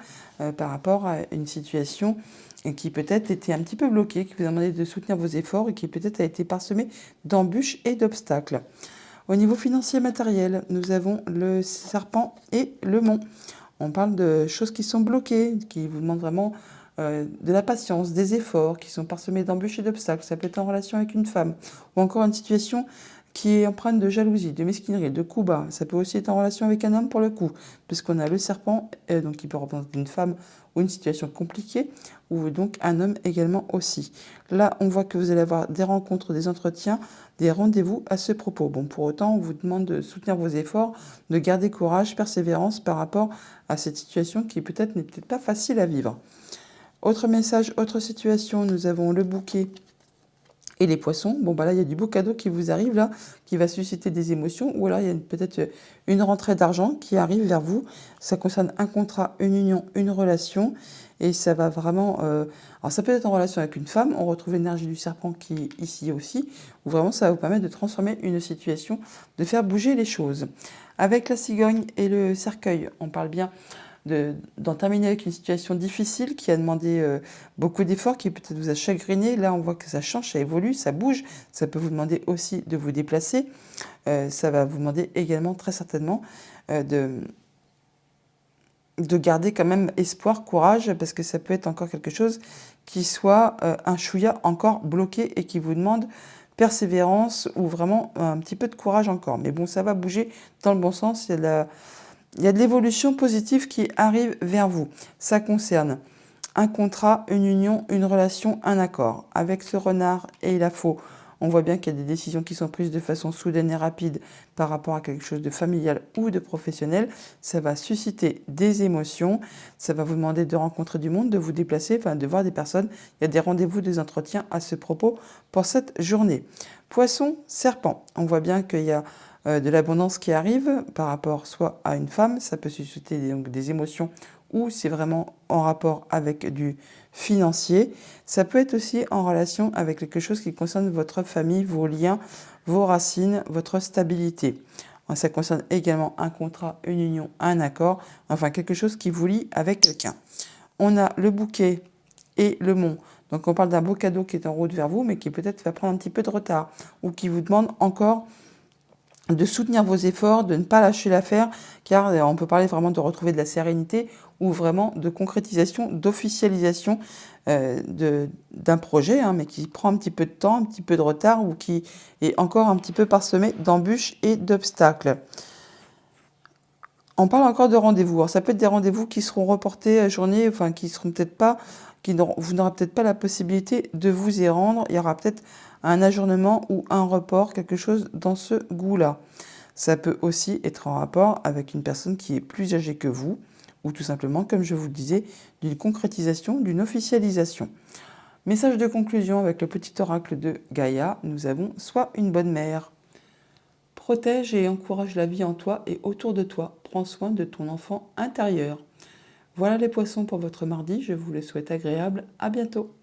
par rapport à une situation qui peut-être était un petit peu bloquée, qui vous a demandé de soutenir vos efforts et qui peut-être a été parsemée d'embûches et d'obstacles. Au niveau financier et matériel, nous avons le serpent et le mont. On parle de choses qui sont bloquées, qui vous demandent vraiment de la patience, des efforts, qui sont parsemés d'embûches et d'obstacles. Ça peut être en relation avec une femme, ou encore une situation qui est empreinte de jalousie, de mesquinerie, de coups bas. Ça peut aussi être en relation avec un homme pour le coup, puisqu'on a le serpent, donc qui peut représenter une femme ou une situation compliquée, ou donc un homme également aussi. Là, on voit que vous allez avoir des rencontres, des entretiens, des rendez-vous à ce propos. Bon, pour autant, on vous demande de soutenir vos efforts, de garder courage, persévérance par rapport à cette situation qui peut-être n'est peut-être pas facile à vivre. Autre message, autre situation, nous avons le bouquet et les poissons. Bon, bah là, il y a du beau cadeau qui vous arrive là, qui va susciter des émotions, ou alors il y a peut-être une rentrée d'argent qui arrive vers vous. Ça concerne un contrat, une union, une relation, et ça va vraiment... alors ça peut être en relation avec une femme, on retrouve l'énergie du serpent qui est ici aussi, où vraiment ça va vous permettre de transformer une situation, de faire bouger les choses. Avec la cigogne et le cercueil, on parle bien d'en terminer avec une situation difficile qui a demandé beaucoup d'efforts, qui peut-être vous a chagriné. Là, on voit que ça change, ça évolue, ça bouge. Ça peut vous demander aussi de vous déplacer. Ça va vous demander également très certainement de garder quand même espoir, courage, parce que ça peut être encore quelque chose qui soit un chouïa encore bloqué et qui vous demande persévérance ou vraiment un petit peu de courage encore. Mais bon, ça va bouger dans le bon sens. Il y a de l'évolution positive qui arrive vers vous. Ça concerne un contrat, une union, une relation, un accord. Avec ce renard et la faux, on voit bien qu'il y a des décisions qui sont prises de façon soudaine et rapide par rapport à quelque chose de familial ou de professionnel. Ça va susciter des émotions. Ça va vous demander de rencontrer du monde, de vous déplacer, enfin de voir des personnes. Il y a des rendez-vous, des entretiens à ce propos pour cette journée. Poisson, serpent. On voit bien qu'il y a de l'abondance qui arrive par rapport soit à une femme, ça peut susciter donc des émotions ou c'est vraiment en rapport avec du financier. Ça peut être aussi en relation avec quelque chose qui concerne votre famille, vos liens, vos racines, votre stabilité. Ça concerne également un contrat, une union, un accord, enfin quelque chose qui vous lie avec quelqu'un. On a le bouquet et le mont. Donc on parle d'un beau cadeau qui est en route vers vous, mais qui peut-être va prendre un petit peu de retard ou qui vous demande encore de soutenir vos efforts, de ne pas lâcher l'affaire, car on peut parler vraiment de retrouver de la sérénité ou vraiment de concrétisation, d'officialisation d'un projet, mais qui prend un petit peu de temps, un petit peu de retard ou qui est encore un petit peu parsemé d'embûches et d'obstacles. On parle encore de rendez-vous. Alors ça peut être des rendez-vous qui seront reportés à journée, enfin qui seront peut-être pas, vous n'aurez peut-être pas la possibilité de vous y rendre. Il y aura peut-être un ajournement ou un report, quelque chose dans ce goût-là. Ça peut aussi être en rapport avec une personne qui est plus âgée que vous, ou tout simplement, comme je vous le disais, d'une concrétisation, d'une officialisation. Message de conclusion avec le petit oracle de Gaïa, nous avons soit une bonne mère. protège et encourage la vie en toi et autour de toi. Prends soin de ton enfant intérieur. Voilà les poissons pour votre mardi, je vous le souhaite agréable. À bientôt.